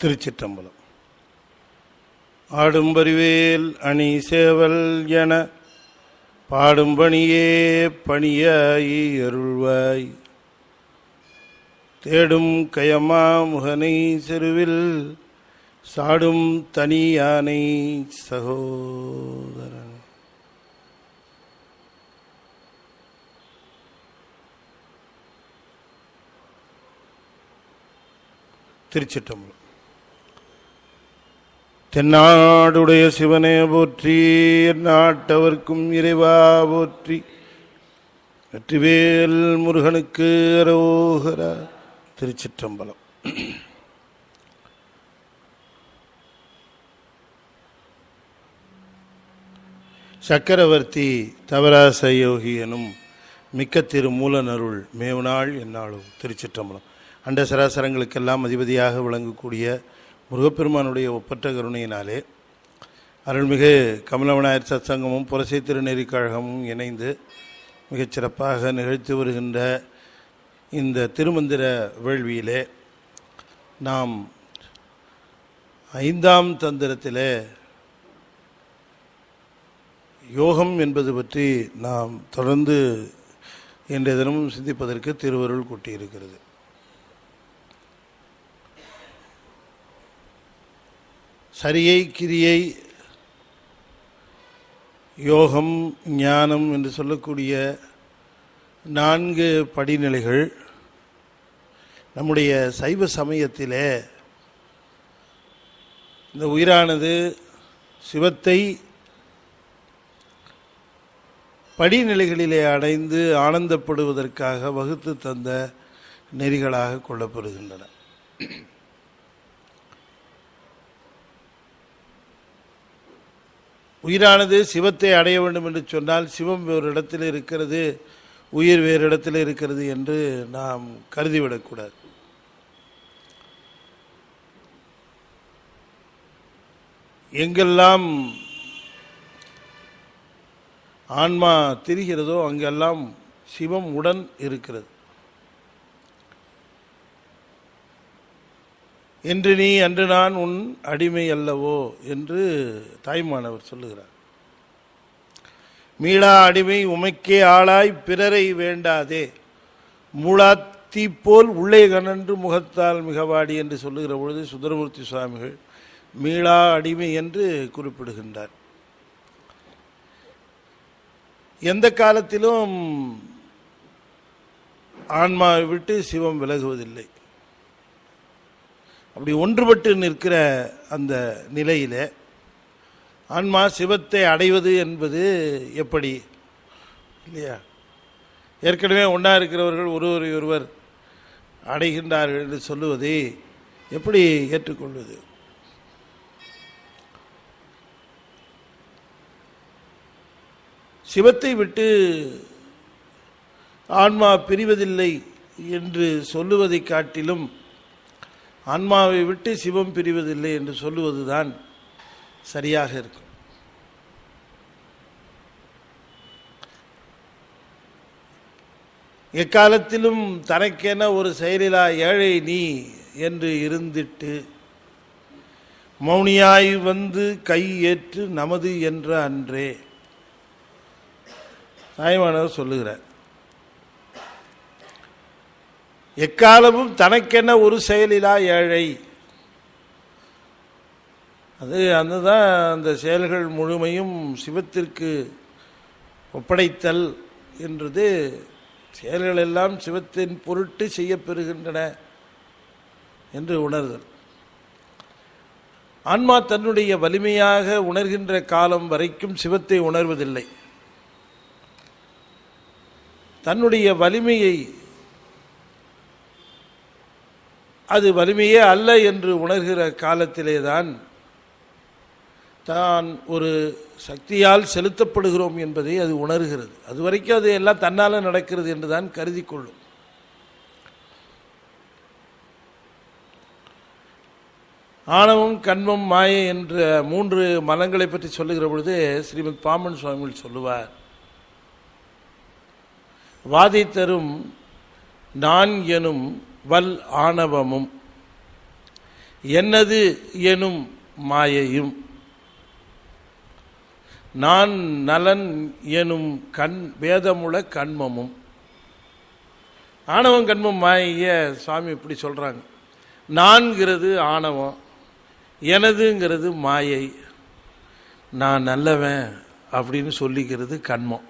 திருச்சிற்றம்பலம். ஆடும்பரிவேல் அணி சேவல் என பாடும்பணியே பணியாய் அருள்வாய். தேடும் கயமா முகனை செருவில் சாடும் தனியானை சகோதரன். திருச்சிற்றம்பலம். தென்னாடுடைய சிவனே போற்றி, நாட்டவர்க்கும் இறைவா போற்றி, வெற்றிவேல் முருகனுக்கு அரோகரா. திருச்சிற்றம்பலம். சக்கரவர்த்தி தவராச யோகி எனும் மிக்க திரு மூலனருள் மேவுநாள் என்னாலும். திருச்சிற்றம்பலம். அண்ட சராசரங்களுக்கெல்லாம் அதிபதியாக விளங்கக்கூடிய முருகப்பெருமானுடைய ஒப்பற்ற கருணையினாலே அருள்மிகு கமலவிநாயகர் சத்சங்கமும் புரசை திருநெறி கழகமும் இணைந்து மிகச்சிறப்பாக நிகழ்த்தி வருகின்ற இந்த திருமந்திர வேள்வியிலே நாம் 5ஆம் தந்திரத்திலே யோகம் என்பது பற்றி நாம் தொடர்ந்து இன்றைய தினமும் சிந்திப்பதற்கு திருவருள் கூட்டியிருக்கிறது. சரியை, கிரியை, யோகம், ஞானம் என்று சொல்லக்கூடிய 4 படிநிலைகள் நம்முடைய சைவ சமயத்திலே இந்த உயிரானது சிவத்தை படிநிலைகளிலே அடைந்து ஆனந்தப்படுவதற்காக வகுத்து தந்த நெறிகளாக கொள்ளப்படுகின்றன. உயிரானது சிவத்தை அடைய வேண்டும் என்று சொன்னால் சிவம் வேறு இடத்தில் இருக்கிறது, உயிர் வேறு இடத்தில் இருக்கிறது என்று நாம் கருதிவிடக்கூடாது. எங்கெல்லாம் ஆன்மா திரிகிறதோ அங்கெல்லாம் சிவம் உடன் இருக்கிறது. என்று நீ அன்று நான் உன் அடிமை அல்லவோ என்று தாய்மானவர் சொல்லுகிறார். மீளா அடிமை உமைக்கே ஆளாய் பிறரை வேண்டாதே, மூளாத்தி போல் உள்ளே கனன்று முகத்தால் மிகவாடி என்று சொல்லுகிற பொழுது சுந்தரமூர்த்தி சுவாமிகள் மீளா அடிமை என்று குறிப்பிடுகின்றார். எந்த காலத்திலும் ஆன்மாவை விட்டு சிவம் விலகுவதில்லை. அப்படி ஒன்றுபட்டு நிற்கிற அந்த நிலையில் ஆன்மா சிவத்தை அடைவது என்பது எப்படி இல்லையா? ஏற்கனவே ஒன்றா இருக்கிறவர்கள் ஒருவரை ஒருவர் அடைகின்றார்கள் என்று சொல்லுவதை எப்படி ஏற்றுக்கொள்வது? சிவத்தை விட்டு ஆன்மா பிரிவதில்லை என்று சொல்லுவதை காட்டிலும் ஆன்மாவை விட்டு சிவம் பிரிவதில்லை என்று சொல்லுவதுதான் சரியாக இருக்கும். எக்காலத்திலும் தனக்கென ஒரு செயலிலா ஏழை நீ என்று இருந்திட்டு மௌனியாய் வந்து கை ஏற்று நமது என்ற அன்றே தாய்மானவர் சொல்லுகிறார். எக்காலமும் தனக்கென ஒரு செயலிலா ஏழை, அதுதான் அந்த செயல்கள் முழுமையும் சிவத்திற்கு ஒப்படைத்தல் என்றது. செயல்கள் எல்லாம் சிவத்தின் பொருட்டு செய்யப்பெறுகின்றன என்று உணர்தல். ஆன்மா தன்னுடைய வலிமையாக உணர்கின்ற காலம் வரைக்கும் சிவத்தை உணர்வதில்லை. தன்னுடைய வலிமையை அது வலிமையே அல்ல என்று உணர்கிற காலத்திலே தான் தான் ஒரு சக்தியால் செலுத்தப்படுகிறோம் என்பதை அது உணர்கிறது. அது வரைக்கும் அது எல்லாம் தன்னால் நடக்கிறது என்று தான் கருதி கொள்ளும். ஆணவம், கண்மம், மாயை என்ற 3 மலங்களை பற்றி சொல்லுகிற பொழுது ஸ்ரீமத் பாம்பன் சுவாமிகள் சொல்லுவார், வாதை தரும் நான் எனும் வல் ஆணவமும் என்னது எனும் மாயையும் நான் நலன் எனும் வேதமுள கண்மமும். ஆணவம் கண்மம் மாய சுவாமி இப்படி சொல்றாங்க. நான்கிறது ஆணவம், எனதுங்கிறது மாயை, நான் நல்லவன் அப்படின்னு சொல்லிக்கிறது கண்மம்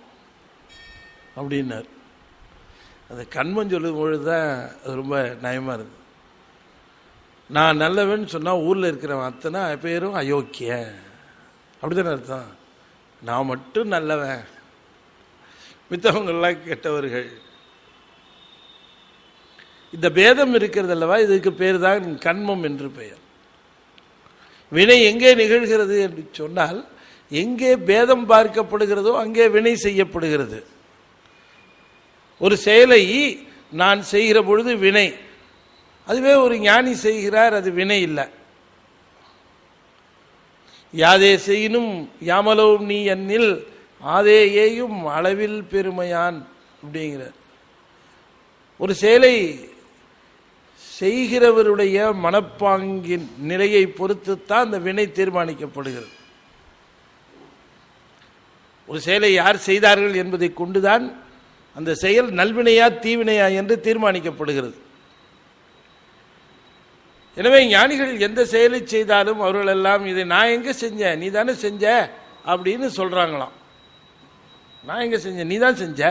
அப்படின்னார். அந்த கண்மம் சொல்லும் பொழுது தான் அது ரொம்ப நயமாக இருக்குது. நான் நல்லவன் சொன்னால் ஊரில் இருக்கிறவன் அத்தனை பேரும் அயோக்கிய அப்படித்தானே அர்த்தம். நான் மட்டும் நல்லவன், மித்தவங்கள்லாம் கெட்டவர்கள். இந்த பேதம் இருக்கிறது அல்லவா, இதுக்கு பேர் தான் கண்மம் என்று பெயர். வினை எங்கே நிகழ்கிறது என்று சொன்னால், எங்கே பேதம் பார்க்கப்படுகிறதோ அங்கே வினை செய்யப்படுகிறது. ஒரு செயலை நான் செய்கிற பொழுது வினை, அதுவே ஒரு ஞானி செய்கிறார், அது வினை இல்லை. யாதே செய்யினும் யாமலோ நீ என்னில் ஆதே ஏயும் அளவில் பெருமையான் அப்படிங்கிறார். ஒரு செயலை செய்கிறவருடைய மனப்பாங்கின் நிலையை பொறுத்துத்தான் அந்த வினை தீர்மானிக்கப்படுகிறது. ஒரு செயலை யார் செய்தார்கள் என்பதை கொண்டுதான் அந்த செயல் நல்வினையா தீவினையா என்று தீர்மானிக்கப்படுகிறது. எனவே ஞானிகள் எந்த செயலை செய்தாலும் அவர்கள் எல்லாம் இதை நான் எங்க செஞ்சேன், நீ தானே செஞ்ச அப்படின்னு சொல்றாங்களாம். நான் எங்க செஞ்சேன், நீ தான் செஞ்ச,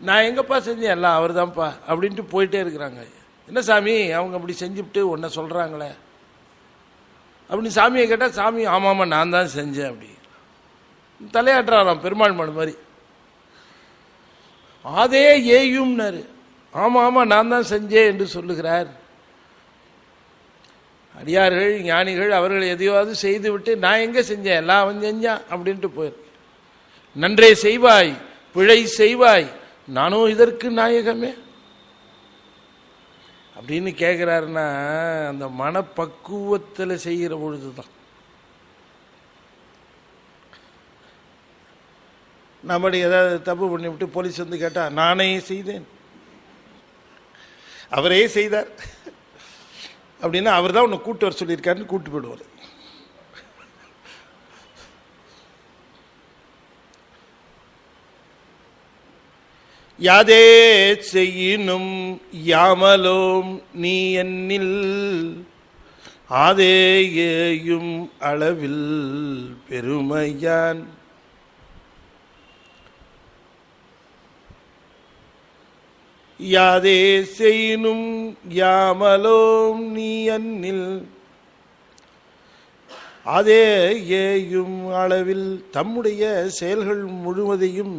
நான் எங்கப்பா செஞ்சேன், எல்லாம் அவர் தான்ப்பா அப்படின்ட்டு போயிட்டே இருக்கிறாங்க. என்ன சாமி அவங்க அப்படி செஞ்சுவிட்டு உன்னை சொல்றாங்களே அப்படின்னு சாமியை கேட்டால், சாமி ஆமாமா நான் தான் செஞ்சேன் அப்படி தலையாட்டுறாராம் பெருமாள் மனு மாதிரி. அதே ஏயும்னாரு, ஆமா ஆமா நான் தான் செஞ்சேன் என்று சொல்லுகிறார். அடியார்கள் ஞானிகள் அவர்கள் எதையாவது செய்துவிட்டு நான் எங்க செஞ்சேன், எல்லாம் அவன் செஞ்சான் அப்படின்ட்டு போயிரு. நன்றே செய்வாய் பிழை செய்வாய் நானும் இதற்கு நாயகமே அப்படின்னு கேட்கிறாருன்னா, அந்த மனப்பக்குவத்தில் செய்கிற பொழுதுதான். நம்மடி ஏதாவது தப்பு பண்ணிவிட்டு போலீஸ் வந்து கேட்டா, நானே செய்தேன் அவரே செய்தார் அப்படின்னா அவர் தான் உன்னை கூட்டு வர சொல்லியிருக்காருன்னு கூட்டு போயிடுவார். யாதே செய்யினும் யாமலோம் நீ என்னில் ஆதே ஏயும் அளவில் பெருமையான். யாதே செய்யினும் யாமலோம் நீ என்னில் அதே ஏயும் அளவில் தம்முடைய செயல்கள் முழுவதையும்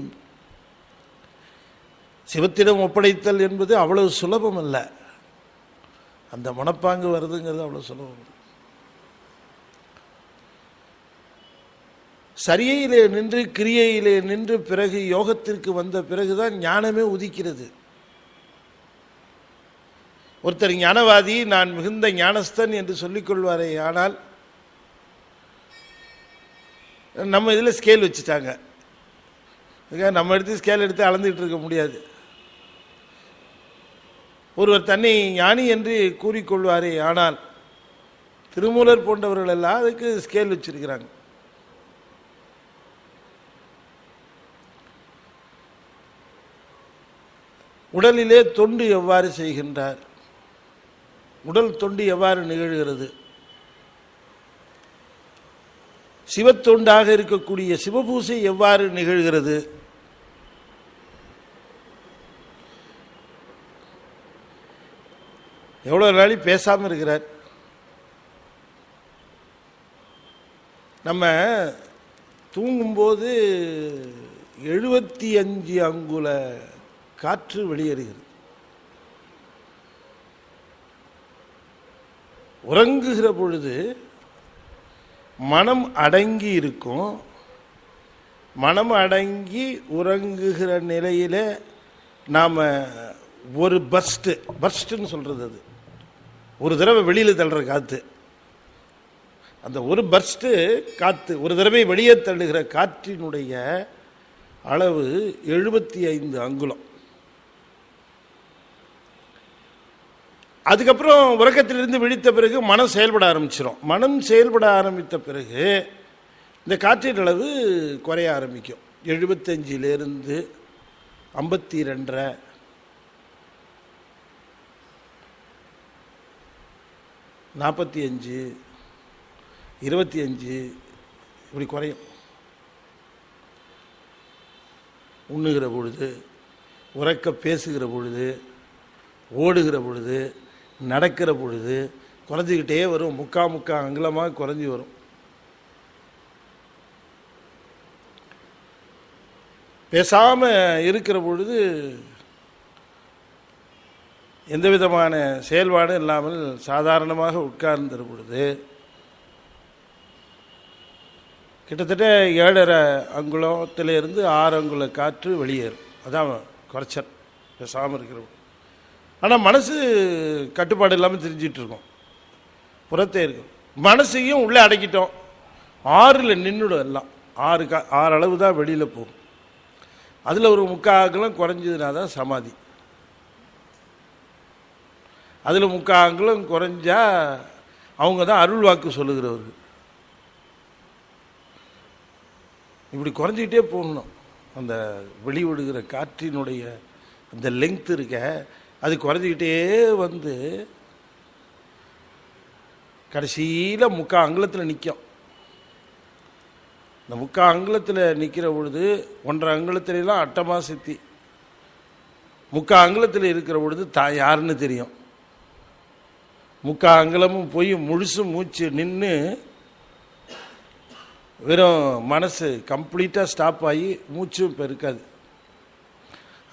சிவத்திடம் ஒப்படைத்தல் என்பது அவ்வளவு சுலபம் அல்ல. அந்த மனப்பாங்கு வருதுங்கிறது அவ்வளவு சுலபம். சரியிலே நின்று கிரியையிலே நின்று பிறகு யோகத்திற்கு வந்த பிறகுதான் ஞானமே உதிக்கிறது. ஒருத்தர் ஞானவாதி, நான் மிகுந்த ஞானஸ்தன் என்று சொல்லிக் கொள்வாரே, ஆனால் நம்ம இதில் ஸ்கேல் வச்சுட்டாங்க. நம்ம எடுத்து ஸ்கேல் எடுத்து அளந்துட்டு இருக்க முடியாது. ஒருவர் தன்னை ஞானி என்று கூறிக்கொள்வாரே, ஆனால் திருமூலர் போன்றவர்கள் எல்லாம் அதுக்கு ஸ்கேல் வச்சிருக்கிறாங்க. உடலிலே தொண்டு எவ்வாறு செய்கின்றார், உடல் தொண்டு எவ்வாறு நிகழ்கிறது, சிவத்தொண்டாக இருக்கக்கூடிய சிவபூசை எவ்வாறு நிகழ்கிறது, எவ்வளவு நாளி பேசாமல் இருக்கிறார். நம்ம தூங்கும்போது 75 அங்குல காற்று வெளியேறுகிறது. உறங்குகிற பொழுது மனம் அடங்கி இருக்கும். மனம் அடங்கி உறங்குகிற நிலையில நாம ஒரு பர்ஸ்ட்னு சொல்றது, அது ஒரு தடவை வெளியில் தள்ளுற காத்து, அந்த ஒரு பர்ஸ்ட் காத்து ஒரு தடவை வெளியே தள்ளுகிற காற்றினுடைய அளவு 75 அங்குலம். அதுக்கப்புறம் உறக்கத்திலிருந்து விழித்த பிறகு மனம் செயல்பட ஆரம்பிச்சிடும். மனம் செயல்பட ஆரம்பித்த பிறகு இந்த காற்றின் அளவு குறைய ஆரம்பிக்கும். 75லேருந்து 52, 45, 25 இப்படி குறையும். உண்ணுகிற பொழுது, உறக்க பேசுகிற பொழுது, ஓடுகிற பொழுது, நடக்கிற பொழுது குறைஞ்சிக்கிட்டே வரும். முக்கா அங்குலமாக குறைஞ்சி வரும். பேசாமல் இருக்கிற பொழுது எந்த விதமான செயல்பாடும் இல்லாமல் சாதாரணமாக உட்கார்ந்துற பொழுது கிட்டத்தட்ட 7.5 அங்குலத்திலிருந்து 6 அங்குல காற்று வெளியேறும். அதான் குறைச்சல் பேசாமல் இருக்கிற. ஆனால் மனசு கட்டுப்பாடு இல்லாமல் தெரிஞ்சிட்டு இருக்கோம், புறத்தே இருக்கும். மனசையும் உள்ளே அடக்கிட்டோம். 6ல் நின்றுடும். எல்லாம் 6 அளவு தான் வெளியில் போகும். அதில் ஒரு முக்கால் குறைஞ்சதுனா தான் சமாதி. அதில் முக்கால் குறைஞ்சா அவங்க தான் அருள் வாக்கு சொல்லுகிறவர்கள். இப்படி குறைஞ்சிக்கிட்டே போகணும். அந்த வெளிவிடுகிற காற்றினுடைய அந்த லெங்க் இருக்க, அது குறைஞ்சிக்கிட்டே வந்து கடைசியில் முக்கால் அங்குலத்தில் நிற்கும். இந்த முக்கால் அங்குலத்தில் நிற்கிற பொழுது 1.5 அங்குலத்திலாம் அட்டமா சித்தி, முக்கால் அங்குலத்தில் இருக்கிற பொழுது யாருன்னு தெரியும். முக்கால் அங்குலமும் போய் முழுசு மூச்சு நின்று வெறும் மனசு கம்ப்ளீட்டாக ஸ்டாப் ஆகி மூச்சும் இப்போ இருக்காது.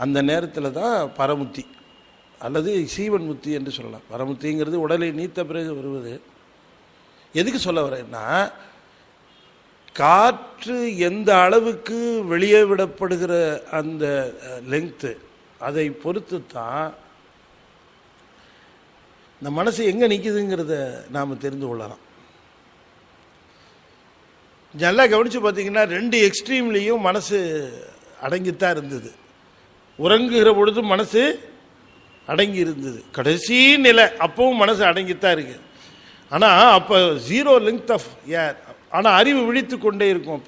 அந்த நேரத்தில் தான் பரமுத்தி அல்லது சீவன் முத்தி என்று சொல்லலாம். பரமுத்திங்கிறது உடலை நீத்த பிறகு வருவது. எதுக்கு சொல்ல வரேன்னா, காற்று எந்த அளவுக்கு வெளியே விடப்படுகிற அந்த லெங்க்த்து அதை பொறுத்து தான் இந்த மனசு எங்கே நிற்குதுங்கிறத நாம் தெரிந்து கொள்ளலாம். நல்லா கவனித்து பார்த்தீங்கன்னா 2 எக்ஸ்ட்ரீம்லேயும் மனசு அடங்கித்தான் இருந்தது. உறங்குகிற பொழுது மனசு அடங்கி இருந்தது. கடைசி நிலை அப்பவும் மனசு அடங்கித்தான் இருக்கு. ஆனால் அப்போ 0 லெங்த் ஆஃப் ஏர். ஆனால் அறிவு விழித்து கொண்டே இருக்கும்.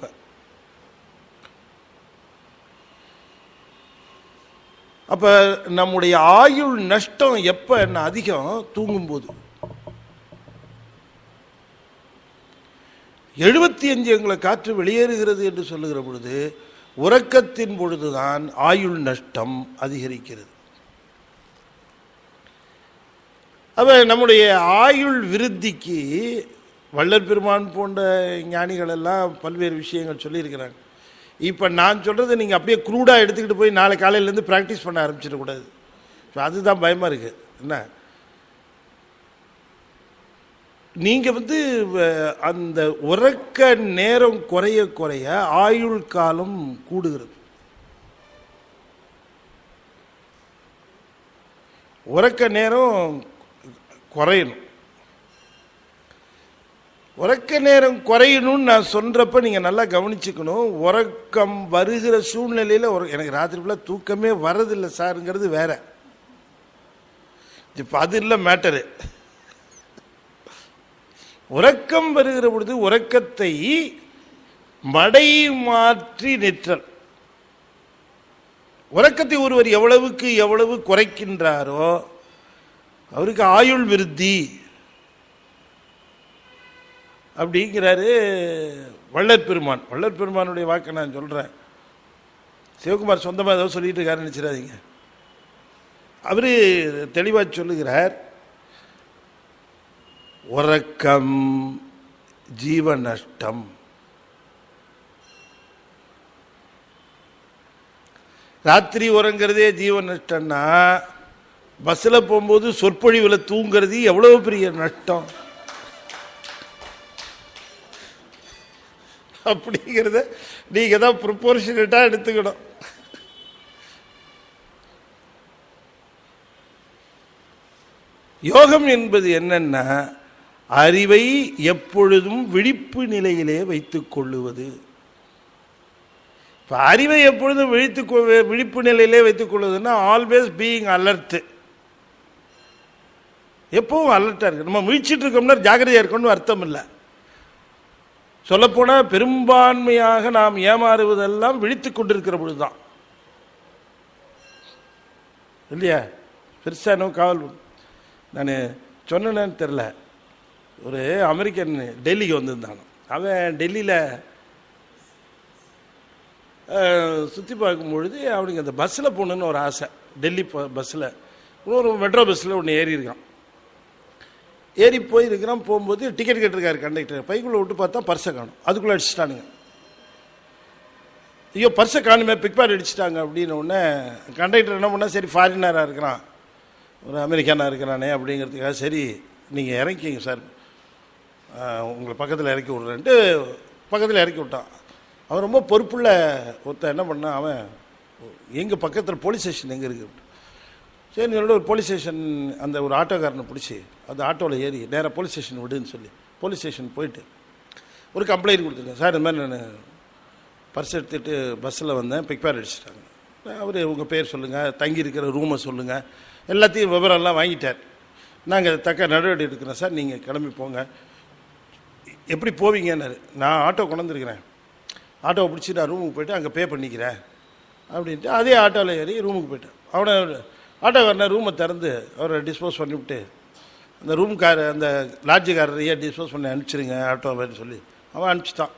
அப்போ நம்முடைய ஆயுள் நஷ்டம் எப்போ என்ன அதிகம்? தூங்கும்போது. 75 அங்குல காற்று வெளியேறுகிறது என்று சொல்லுகிற பொழுது உறக்கத்தின் பொழுதுதான் ஆயுள் நஷ்டம் அதிகரிக்கிறது. அப்போ நம்முடைய ஆயுள் விருத்திக்கு வள்ளல் பெருமான் போன்ற ஞானிகள் எல்லாம் பல்வேறு விஷயங்கள் சொல்லியிருக்கிறாங்க. இப்போ நான் சொல்கிறது நீங்கள் அப்படியே க்ரூடாக எடுத்துக்கிட்டு போய் நாளை காலையிலேருந்து ப்ராக்டிஸ் பண்ண ஆரம்பிச்சிடக்கூடாது. அதுதான் பயமாக இருக்குது. என்ன, நீங்கள் அந்த உறக்க நேரம் குறைய குறைய ஆயுள் காலம் கூடுகிறது. உறக்க நேரம் குறையணும். உறக்க நேரம் குறையணும்னு நான் சொல்கிறப்ப நீங்கள் நல்லா கவனிச்சுக்கணும். உறக்கம் வருகிற சூழ்நிலையில் எனக்கு ராத்திரி ஃபுல்லாக தூக்கமே வரதில்லை சாருங்கிறது வேற. இப்போ அது இல்லை மேட்டரு. உறக்கம் வருகிற பொழுது உறக்கத்தை மடை மாற்றி நிற்றல். உறக்கத்தை ஒருவர் எவ்வளவுக்கு எவ்வளவு குறைக்கின்றாரோ அவருக்கு ஆயுள் விருத்தி அப்படிங்கிறாரு வள்ளற் பெருமான். வள்ளற் பெருமானுடைய வாக்கை நான் சொல்கிறேன். சிவகுமார் சொந்தமாக ஏதோ சொல்லிட்டு இருக்காருன்னு நினச்சிடாதீங்க. அவர் தெளிவாக சொல்லுகிறார், உறக்கம் ஜீவ நஷ்டம். ராத்திரி உறங்கிறதே ஜீவ நஷ்டம்னா பஸ்ஸில் போகும்போது சொற்பொழிவில் தூங்கிறது எவ்வளோ பெரிய நஷ்டம் அப்படிங்கிறத நீங்கள் தான் ப்ரொபோர்ஷனேட்டாக எடுத்துக்கணும். யோகம் என்பது என்னன்னா, அறிவை எப்பொழுதும் விழிப்பு நிலையிலே வைத்துக் கொள்ளுவது. இப்போ அறிவை எப்பொழுதும் விழிப்பு நிலையிலே வைத்துக் கொள்வதுன்னா ஆல்வேஸ் பீயிங் அலர்ட். எப்பவும் அலர்ட்டாக இருக்கு. நம்ம முயற்சிட்டு இருக்கோம்னா ஜாக்கிரதையாக இருக்கணும்னு அர்த்தம் இல்லை. சொல்லப்போனால் பெரும்பான்மையாக நாம் ஏமாறுவதெல்லாம் விழித்து கொண்டிருக்கிற பொழுதுதான் இல்லையா? பெருசாக என்ன காவல். நான் சொன்னேன்னு தெரில, ஒரு அமெரிக்கன் டெல்லிக்கு வந்திருந்தானோ, அவன் டெல்லியில் சுற்றி பார்க்கும்பொழுது அவனுக்கு அந்த பஸ்ஸில் போகணுன்னு ஒரு ஆசை. டெல்லி பஸ்ஸில் ஒரு மெட்ரோ பஸ்ஸில் ஒன்று ஏறி இருக்கான். ஏறி போயிருக்கிறான். போகும்போது டிக்கெட் கேட்டிருக்காரு கண்டக்டர். பைக்குள்ளே விட்டு பார்த்தா பர்ஸை காணும். அதுக்குள்ளே அடிச்சுட்டானுங்க. ஐயோ பர்ஸை காணுமே, பிக் பாக்கெட் அடிச்சிட்டாங்க அப்படின்னு உடனே கண்டக்டர் என்ன பண்ணால், சரி ஃபாரினராக இருக்கிறான், ஒரு அமெரிக்கானாக இருக்கிறானே அப்படிங்கிறதுக்காக, சரி நீங்கள் இறக்கிங்க சார், உங்களை பக்கத்தில் இறக்கி விட்றேன்ட்டு பக்கத்தில் இறக்கி விட்டான். அவன் ரொம்ப பொறுப்புள்ள ஒருத்தன் என்ன பண்ணான், அவன் எங்கள் பக்கத்தில் போலீஸ் ஸ்டேஷன் எங்கே இருக்குது, சரி என்னோட ஒரு போலீஸ் ஸ்டேஷன், அந்த ஒரு ஆட்டோக்காரனை பிடிச்சி அந்த ஆட்டோவில் ஏறி நேராக போலீஸ் ஸ்டேஷன் விடுன்னு சொல்லி போலீஸ் ஸ்டேஷன் போயிட்டு ஒரு கம்ப்ளைண்ட் கொடுத்துருக்கேன். சார் இந்த மாதிரி நான் பர்ஸ் எடுத்துகிட்டு பஸ்ஸில் வந்தேன், பிக் பாக்கெட் அடிச்சிட்டாங்க. அவர் உங்கள் பேர் சொல்லுங்கள், தங்கி இருக்கிற ரூமை சொல்லுங்கள், எல்லாத்தையும் விவரம்லாம் வாங்கிட்டார். நாங்கள் தக்க நடவடிக்கை எடுக்கிறோம் சார், நீங்கள் கிளம்பி போங்க. எப்படி போவீங்கன்னாரு. நான் ஆட்டோ கொண்டுருக்கிறேன், ஆட்டோவை பிடிச்சி நான் ரூமுக்கு போய்ட்டு அங்கே பே பண்ணிக்கிறேன் அப்படின்ட்டு அதே ஆட்டோவில் ஏறி ரூமுக்கு போய்ட்டேன். அவனை ஆட்டோக்காரனை ரூமை திறந்து அவரை டிஸ்போஸ் பண்ணிவிட்டு, அந்த ரூம்கார அந்த லாட்ஜுக்காரரையே டிஸ்போஸ் பண்ணி அனுப்பிச்சிருங்க ஆட்டோவேன்னு சொல்லி அவன் அனுப்பிச்சிட்டான்.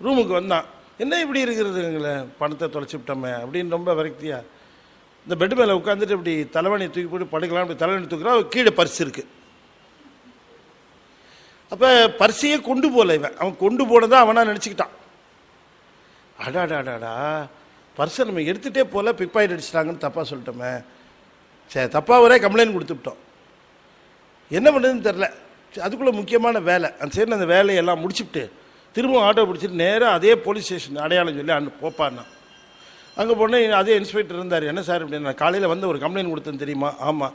ரூமுக்கு வந்தான். என்ன இப்படி இருக்கிறதுங்களே, பணத்தை தொலைச்சி விட்டோமே அப்படின்னு ரொம்ப விரக்தியாக இந்த பெட்டு மேலே உட்காந்துட்டு இப்படி தலைவணியை தூக்கி போட்டு படுக்கலாம். அப்படி தலைவணி தூக்குறான். கீழே பர்ஸ் இருக்குது. அப்போ பர்ஸையே கொண்டு போகல இவன். அவன் கொண்டு போனதான் அவனாக நினச்சிக்கிட்டான். அடாடாடாடா, பர்ஸை நம்ம எடுத்துகிட்டே போகல, பிக் பாக்கெட் அடிச்சிட்டாங்கன்னு தப்பாக சொல்லிட்டோமே. சரி, தப்பாக ஒரே கம்ப்ளைண்ட் கொடுத்துவிட்டோம். என்ன பண்ணுறதுன்னு தெரில. அதுக்குள்ளே முக்கியமான வேலை. அந்த சைடில் அந்த வேலையெல்லாம் முடிச்சுட்டு திரும்ப ஆட்டோ பிடிச்சிட்டு நேராக அதே போலீஸ் ஸ்டேஷன் அடையாளம் சொல்லி போப்பான்னா. அங்கே போனால் அதே இன்ஸ்பெக்டர் இருந்தார். என்ன சார் அப்படின்னு, நான் காலையில் வந்து ஒரு கம்ப்ளைண்ட் கொடுத்தேன் தெரியுமா? ஆமாம்,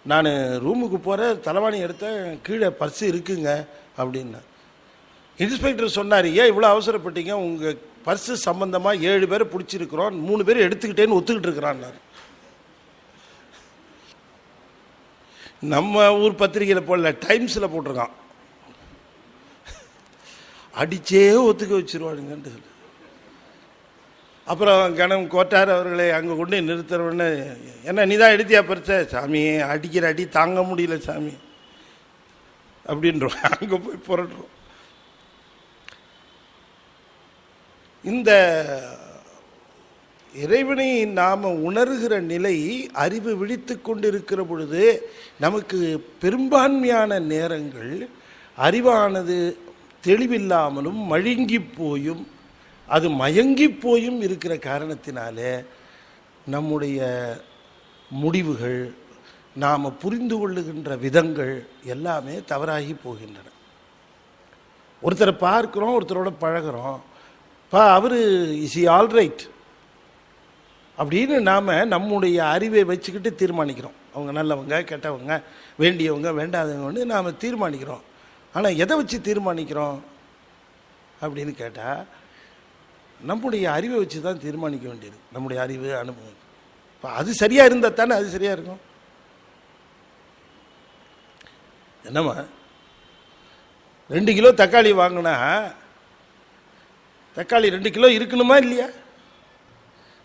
நான் ரூமுக்கு போகிற தலைவாணி எடுத்தேன், கீழே பர்ஸு இருக்குங்க அப்படின்னா. இன்ஸ்பெக்டர் சொன்னார், ஏன் இவ்வளோ அவசரப்பட்டீங்க, உங்கள் பர்ஸு சம்பந்தமாக 7 பேரை பிடிச்சிருக்கிறோம், 3 பேர் எடுத்துக்கிட்டேன்னு ஒத்துக்கிட்டு இருக்கிறான்னாரு. நம்ம ஊர் பத்திரிகையில் போடல, டைம்ஸில் போட்டிருக்கான். அடிச்சே ஒத்துக்க வச்சிருவானுங்கன்ட்டு சொல்லி. அப்புறம் கணம் கோட்டார் அவர்களை அங்கே கொண்டு நிறுத்துறவுடனே, என்ன நீ தான் எடுத்தியா பறிச்ச? சாமி அடிக்கிற அடி தாங்க முடியல சாமி அப்படின்றோம். அங்கே போய் புரட்டுறோம். இந்த இறைவனை நாம் உணர்கிற நிலை அறிவு விழித்து கொண்டிருக்கிற பொழுது நமக்கு பெரும்பான்மையான நேரங்கள் அறிவானது தெளிவில்லாமலும் மழுங்கி போயும் அது மயங்கி போயும் இருக்கிற காரணத்தினாலே நம்முடைய முடிவுகள், நாம் புரிந்து கொள்ளுகின்ற விதங்கள் எல்லாமே தவறாகி போகின்றன. ஒருத்தரை பார்க்குறோம், ஒருத்தரோட பழகிறோம், அவர் இஸ் ஆல்ரைட் அப்படின்னு நாம் நம்முடைய அறிவை வச்சுக்கிட்டு தீர்மானிக்கிறோம். அவங்க நல்லவங்க, கெட்டவங்க, வேண்டியவங்க, வேண்டாதவங்கன்னு நாம் தீர்மானிக்கிறோம். ஆனால் எதை வச்சு தீர்மானிக்கிறோம் அப்படின்னு கேட்டால், நம்முடைய அறிவை வச்சு தான் தீர்மானிக்க வேண்டியது. நம்முடைய அறிவு, அனுபவம். இப்போ அது சரியாக இருந்தால் தானே அது சரியாக இருக்கும். என்னம்மா 2 கிலோ தக்காளி வாங்கினா தக்காளி 2 கிலோ இருக்கணுமா இல்லையா?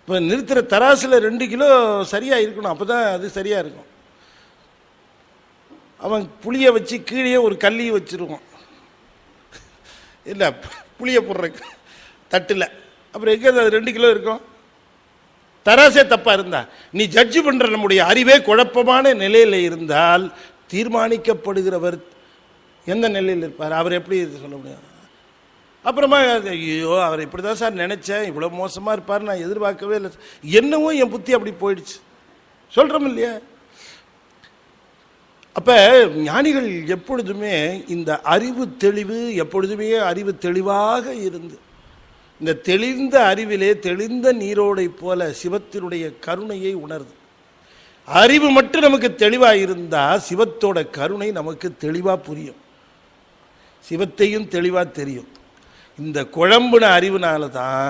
இப்போ நிறுத்துகிற தராசில் 2 கிலோ சரியாக இருக்கணும், அப்போ தான் அது சரியாக இருக்கும். அவன் புளியை வச்சு கீழே ஒரு கல்லியை வச்சுருவான், இல்லை புளியை போடுற தட்டில், அப்புறம் எங்கே அது 2 கிலோ இருக்கும்? தராசே தப்பாக இருந்தா, நீ ஜட்ஜு பண்ணுற நம்முடைய அறிவே குழப்பமான நிலையில் இருந்தால் தீர்மானிக்கப்படுகிறவர் எந்த நிலையில் இருப்பார்? அவர் எப்படி சொல்ல முடியும்? அப்புறமா ஐயோ அவர் இப்படி தான் சார் நினச்சேன், இவ்வளோ மோசமாக இருப்பார், நான் எதிர்பார்க்கவே இல்லை, என்னவோ என் புத்தி அப்படி போயிடுச்சு சொல்கிறோம் இல்லையா? அப்போ ஞானிகள் எப்பொழுதுமே இந்த அறிவு தெளிவு, எப்பொழுதுமே அறிவு தெளிவாக இருந்து, இந்த தெளிந்த அறிவிலே தெளிந்த நீரோடை போல சிவத்தினுடைய கருணையை உணர்ந்து, அறிவு மட்டும் நமக்கு தெளிவாக இருந்தால் சிவத்தோட கருணை நமக்கு தெளிவாக புரியும், சிவத்தையும் தெளிவாக தெரியும். இந்த குழம்புன அறிவுனால தான்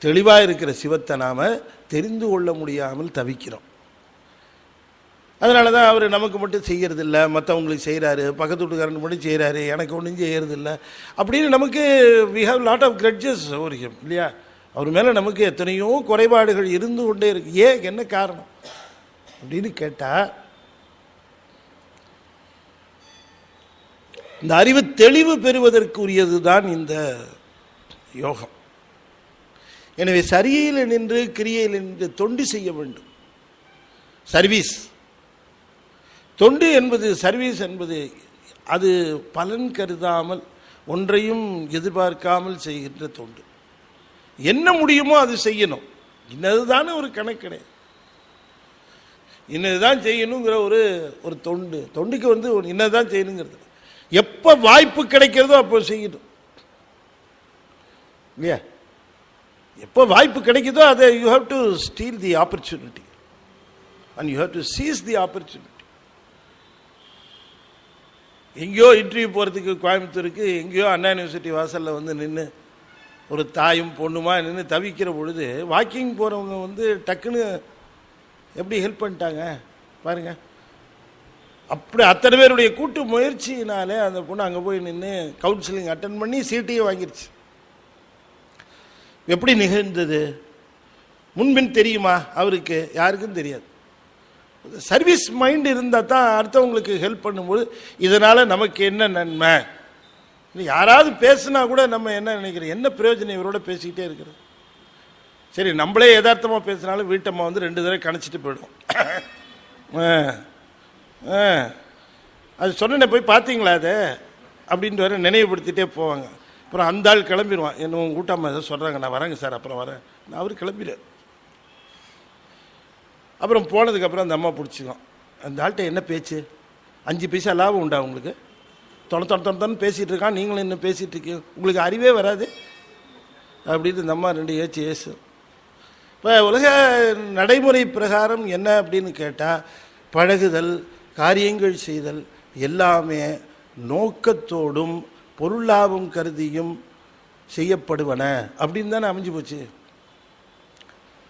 தெளிவாக இருக்கிற சிவத்தை நாம் தெரிந்து கொள்ள முடியாமல் தவிக்கிறோம். அதனால தான் அவர் நமக்கு மட்டும் செய்கிறதில்ல, மற்றவங்களுக்கு செய்கிறாரு, பக்கத்து வீட்டுக்காரனுக்கு மட்டும் செய்கிறாரு, எனக்கு ஒன்றும் செய்கிறதில்ல அப்படின்னு நமக்கு we have lot of grudges over him இல்லையா? அவர் மேலே நமக்கு எத்தனையோ குறைபாடுகள் இருந்து கொண்டே இருக்கு. ஏன், என்ன காரணம் அப்படின்னு கேட்டால், இந்த அறிவு தெளிவு பெறுவதற்குரியது தான் இந்த யோகம். எனவே சரியில் நின்று கிரியையில் நின்று தொண்டு செய்ய வேண்டும். சர்வீஸ், தொண்டு என்பது, சர்வீஸ் என்பது அது பலன் கருதாமல் ஒன்றையும் எதிர்பார்க்காமல் செய்கின்ற தொண்டு. என்ன முடியுமோ அது செய்யணும். இன்னதுதானே ஒரு கணக்கு கிடையாது. இன்னதுதான் செய்யணுங்கிற ஒரு தொண்டுக்கு இன்னதுதான் செய்யணுங்கிறது. எப்போ வாய்ப்பு கிடைக்கிறதோ அப்போ செய்யணும் இல்லையா? எப்போ வாய்ப்பு கிடைக்குதோ அதை you have to steal the opportunity and you have to seize the opportunity. எங்கேயோ இன்டர்வியூ போகிறதுக்கு கோயம்புத்தூருக்கு எங்கேயோ அண்ணா யூனிவர்சிட்டி வாசலில் நின்று ஒரு தாயும் பொண்ணுமா நின்று தவிக்கிற பொழுது வாக்கிங் போகிறவங்க டக்குன்னு எப்படி ஹெல்ப் பண்ணிட்டாங்க பாருங்க. அப்படி அத்தனை பேருடைய கூட்டு முயற்சியினாலே அந்த பொண்ணு அங்கே போய் நின்று கவுன்சிலிங் அட்டன் பண்ணி சீட்டையும் வாங்கிருச்சு. எப்படி நிகழ்ந்தது? முன்பின் தெரியுமா அவருக்கு? யாருக்கும் தெரியாது. சர்வீஸ் மைண்ட் இருந்தால் தான் அடுத்தவங்களுக்கு ஹெல்ப் பண்ணும்போது இதனால் நமக்கு என்ன நன்மை. யாராவது பேசுனா கூட நம்ம என்ன நினைக்கிறோம், என்ன பிரயோஜனம் இவரோட பேசிக்கிட்டே இருக்கிறோம். சரி, நம்மளே யதார்த்தமாக பேசினாலும் வீட்டம்மா 2 தடவை கணிச்சிட்டு போயிடும். அது சொன்ன போய் பார்த்தீங்களா அதை அப்படின்ட்டு வர நினைவுபடுத்திட்டே போவாங்க. அப்புறம் அந்த ஆள் கிளம்பிடுவான். என்ன உங்கள் கூட்டம்மா எதாவது சொல்கிறாங்க, நான் வரேங்க சார், அப்புறம் வரேன். நான் அவர் கிளம்பிடுவார். அப்புறம் போனதுக்கப்புறம் அந்த அம்மா பிடிச்சிக்கும். அந்த ஆள்கிட்ட என்ன பேச்சு, 5 பைசா லாபம் உண்டா உங்களுக்கு? தொண பேசிகிட்டு இருக்கான், நீங்களும் இன்னும் பேசிகிட்டு இருக்கீங்க, உங்களுக்கு அறிவே வராது அப்படின்னு இந்த அம்மா 2 ஏசு. இப்போ உலக நடைமுறை பிரகாரம் என்ன அப்படின்னு கேட்டால், பழகுதல், காரியங்கள் செய்தல் எல்லாமே நோக்கத்தோடும் பொருள் லாபம் கருதியும் செய்யப்படுவன அப்படின்னு தானே அமைஞ்சு போச்சு.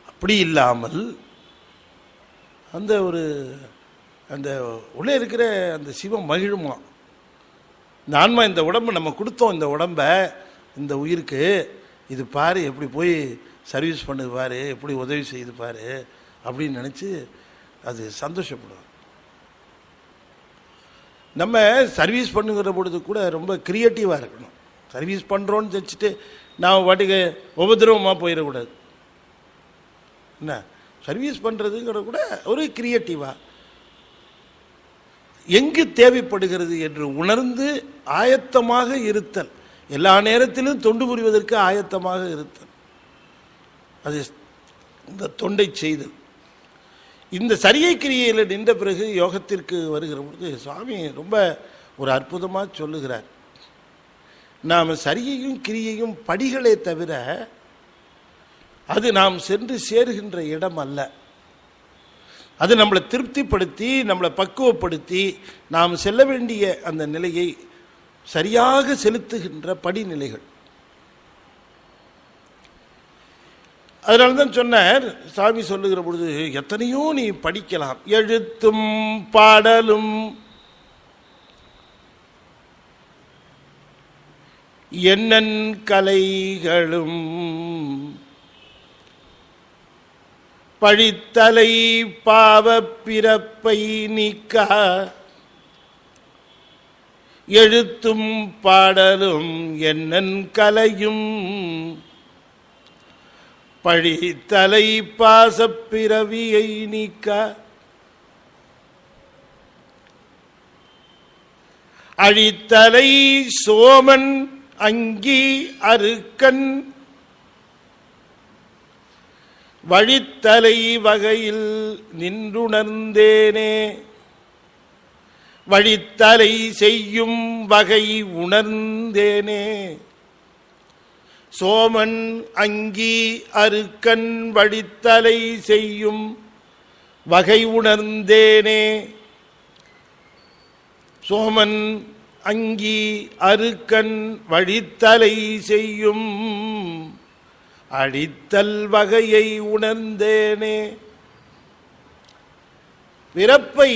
அப்படி இல்லாமல் அந்த உள்ளே இருக்கிற அந்த சிவம் மகிழுமா. இந்த ஆன்மா, இந்த உடம்பு நம்ம கொடுத்தோம், இந்த உடம்பை இந்த உயிருக்கு, இது பாரு எப்படி போய் சர்வீஸ் பண்ணுது பாரு, எப்படி உதவி செய்து பாரு அப்படின்னு நினச்சி அது சந்தோஷப்படுவார். நம்ம சர்வீஸ் பண்ணுங்கிற பொழுது கூட ரொம்ப க்ரியேட்டிவாக இருக்கணும். சர்வீஸ் பண்ணுறோன்னு வச்சுட்டு நாம் வாட்டுக்கு உபதிரவமாக போயிடக்கூடாது. என்ன சர்வீஸ் பண்ணுறதுங்கிற கூட ஒரு க்ரியேட்டிவாக எங்கு தேவைப்படுகிறது என்று உணர்ந்து ஆயத்தமாக இருத்தல். எல்லா நேரத்திலும் தொண்டு புரிவதற்கு ஆயத்தமாக இருத்தல், அது இந்த தொண்டை செய்தல். இந்த சரியை கிரியையில் நின்ற பிறகு யோகத்திற்கு வருகிற பொழுது சுவாமி ரொம்ப ஒரு அற்புதமாக சொல்லுகிறார். நாம் சரியையும் கிரியையும் படிகளே தவிர அது நாம் சென்று சேருகின்ற இடம் அல்ல. அது நம்மளை திருப்திப்படுத்தி நம்மளை பக்குவப்படுத்தி நாம் செல்ல வேண்டிய அந்த நிலையை சரியாக செலுத்துகின்ற படிநிலைகள். அதனால தான் சொன்னார் சாமி சொல்லுகிற பொழுது, எத்தனையோ நீ படிக்கலாம், எழுத்தும் பாடலும் எண்ணன் கலைகளும் பழித்தலை பாவ பிறப்பை நீக்க எழுத்தும் பாடலும் எண்ணன் கலையும் பழித்தலை பாசப்பிறவியை நீக்க அழித்தலை சோமன் அங்கி அருக்கன் வழித்தலை வகையில் நின்றுணர்ந்தேனே வழித்தலை செய்யும் வகை உணர்ந்தேனே சோமன் அங்கி அருக்கன் வழித்தலை செய்யும் வகை உணர்ந்தேனே சோமன் அங்கி அருக்கன் வழித்தலை செய்யும் அழித்தல் வகையை உணர்ந்தேனே. பிறப்பை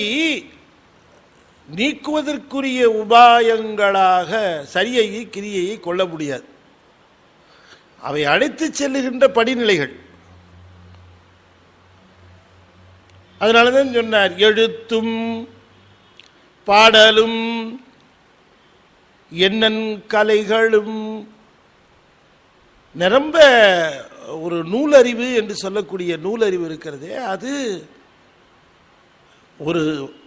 நீக்குவதற்குரிய உபாயங்களாக சரியையை கிரியையை கொள்ள முடியாது. அவை அழைத்து செல்லுகின்ற படிநிலைகள். அதனாலதான் சொன்னார், எழுத்தும் பாடலும் எண்ணன் கலைகளும் நிரம்ப ஒரு நூலறிவு என்று சொல்லக்கூடிய நூலறிவு இருக்கிறதே, அது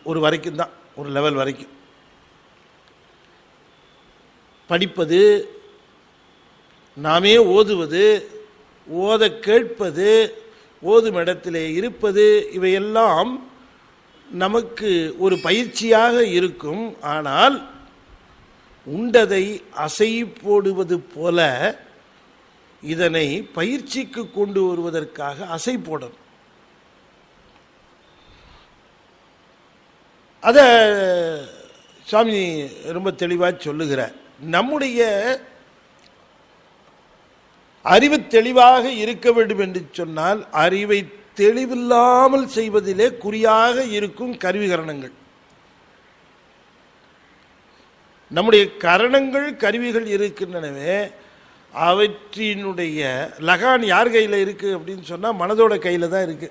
ஒரு வரைக்கும் தான், ஒரு லெவல் வரைக்கும். படிப்பது, நாமே ஓதுவது, ஓத கேட்பது, ஓதும் இடத்திலே இருப்பது, இவையெல்லாம் நமக்கு ஒரு பயிற்சியாக இருக்கும். ஆனால் உண்டதை அசை போடுவது போல இதனை பயிற்சிக்கு கொண்டு வருவதற்காக அசை போடணும். அத சுவாமி ரொம்ப தெளிவாக சொல்லுகிறார். நம்முடைய அறிவு தெளிவாக இருக்க வேண்டும் என்று சொன்னால் அறிவை தெளிவில்லாமல் செய்வதிலே குறியாக இருக்கும் கருவிகரணங்கள். நம்முடைய கரணங்கள் கருவிகள் இருக்கின்றனவே, அவற்றினுடைய லகான் யார் கையில் இருக்கு அப்படின்னு சொன்னால் மனதோட கையில் தான் இருக்கு.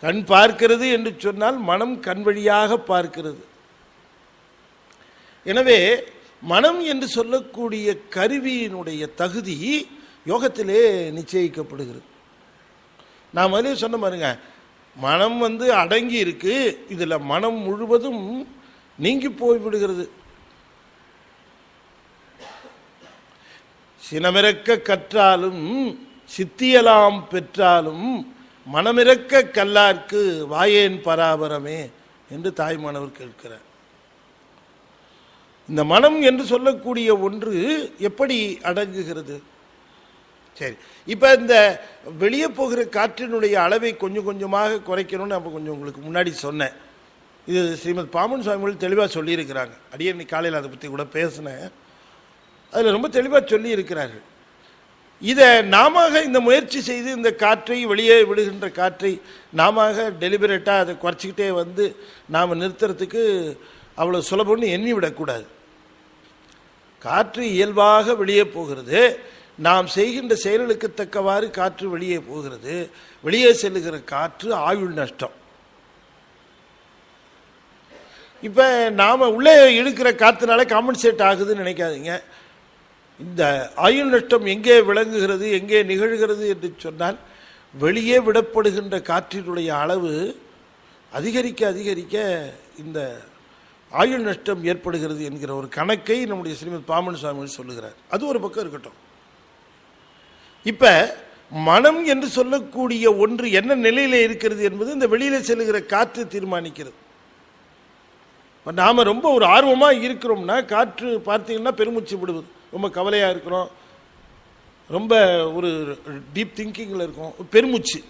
கண் பார்க்கிறது என்று சொன்னால் மனம் கண் வழியாக பார்க்கிறது. எனவே மனம் என்று சொல்லக்கூடிய கருவியினுடைய தகுதி யோகத்திலே நிச்சயிக்கப்படுகிறது. நான் முதலே சொன்ன பாருங்க, மனம் அடங்கி இருக்கு, இதில் மனம் முழுவதும் நீங்கி போய்விடுகிறது. சினமிறக்க கற்றாலும் சித்தியலாம் பெற்றாலும் மனமிறக்க கல்லார்க்கு வாயேன் பராபரமே என்று தாய்மானவர் கேட்கிறார். இந்த மனம் என்று சொல்லக்கூடிய ஒன்று எப்படி அடங்குகிறது? சரி, இப்போ இந்த வெளியே போகிற காற்றினுடைய அளவை கொஞ்சம் கொஞ்சமாக குறைக்கணும்னு அப்போ கொஞ்சம் உங்களுக்கு முன்னாடி சொன்னேன். இது ஸ்ரீமத் பாமன் சுவாமிகள் தெளிவாக சொல்லியிருக்கிறாங்க. அடியே இன்னைக்கு காலையில் அதை பற்றி கூட பேசினேன். அதில் ரொம்ப தெளிவாக சொல்லி இருக்கிறார்கள். இதை நாம இந்த முயற்சி செய்து இந்த காற்றை, வெளியே விடுகின்ற காற்றை நாம டெலிபரேட்டாக அதை குறைச்சிக்கிட்டே நாம் நிறுத்துறதுக்கு அவ்வளோ சுலபம்னு எண்ணி விடக்கூடாது. காற்று இயல்பாக வெளியே போகிறது. நாம் செய்கின்ற செயல்களுக்கு தக்கவாறு காற்று வெளியே போகிறது. வெளியே செல்லுகிற காற்று ஆயுள் நஷ்டம். இப்போ நாம் உள்ளே இழுக்கிற காற்றுனால காம்பன்சேட் ஆகுதுன்னு நினைக்காதீங்க. இந்த ஆயுள் நஷ்டம் எங்கே விளங்குகிறது, எங்கே நிகழ்கிறது என்று சொன்னால், வெளியே விடப்படுகின்ற காற்றினுடைய அளவு அதிகரிக்க அதிகரிக்க இந்த ஆயுள் நஷ்டம் ஏற்படுகிறது என்கிற ஒரு கணக்கை நம்முடைய ஸ்ரீமத் பாமன் சுவாமிகள் சொல்லுகிறார். அது ஒரு பக்கம் இருக்கட்டும். இப்ப மனம் என்று சொல்லக்கூடிய ஒன்று என்ன நிலையில இருக்கிறது என்பது இந்த வெளியில செல்லுகிற காற்று தீர்மானிக்கிறது. நாம ரொம்ப ஒரு ஆர்வமா இருக்கிறோம்னா காற்று பார்த்தீங்கன்னா பெருமூச்சு விடுவது, ரொம்ப கவலையா இருக்கிறோம், ரொம்ப ஒரு டீப் திங்கிங்ல இருக்கும், பெருமூச்சு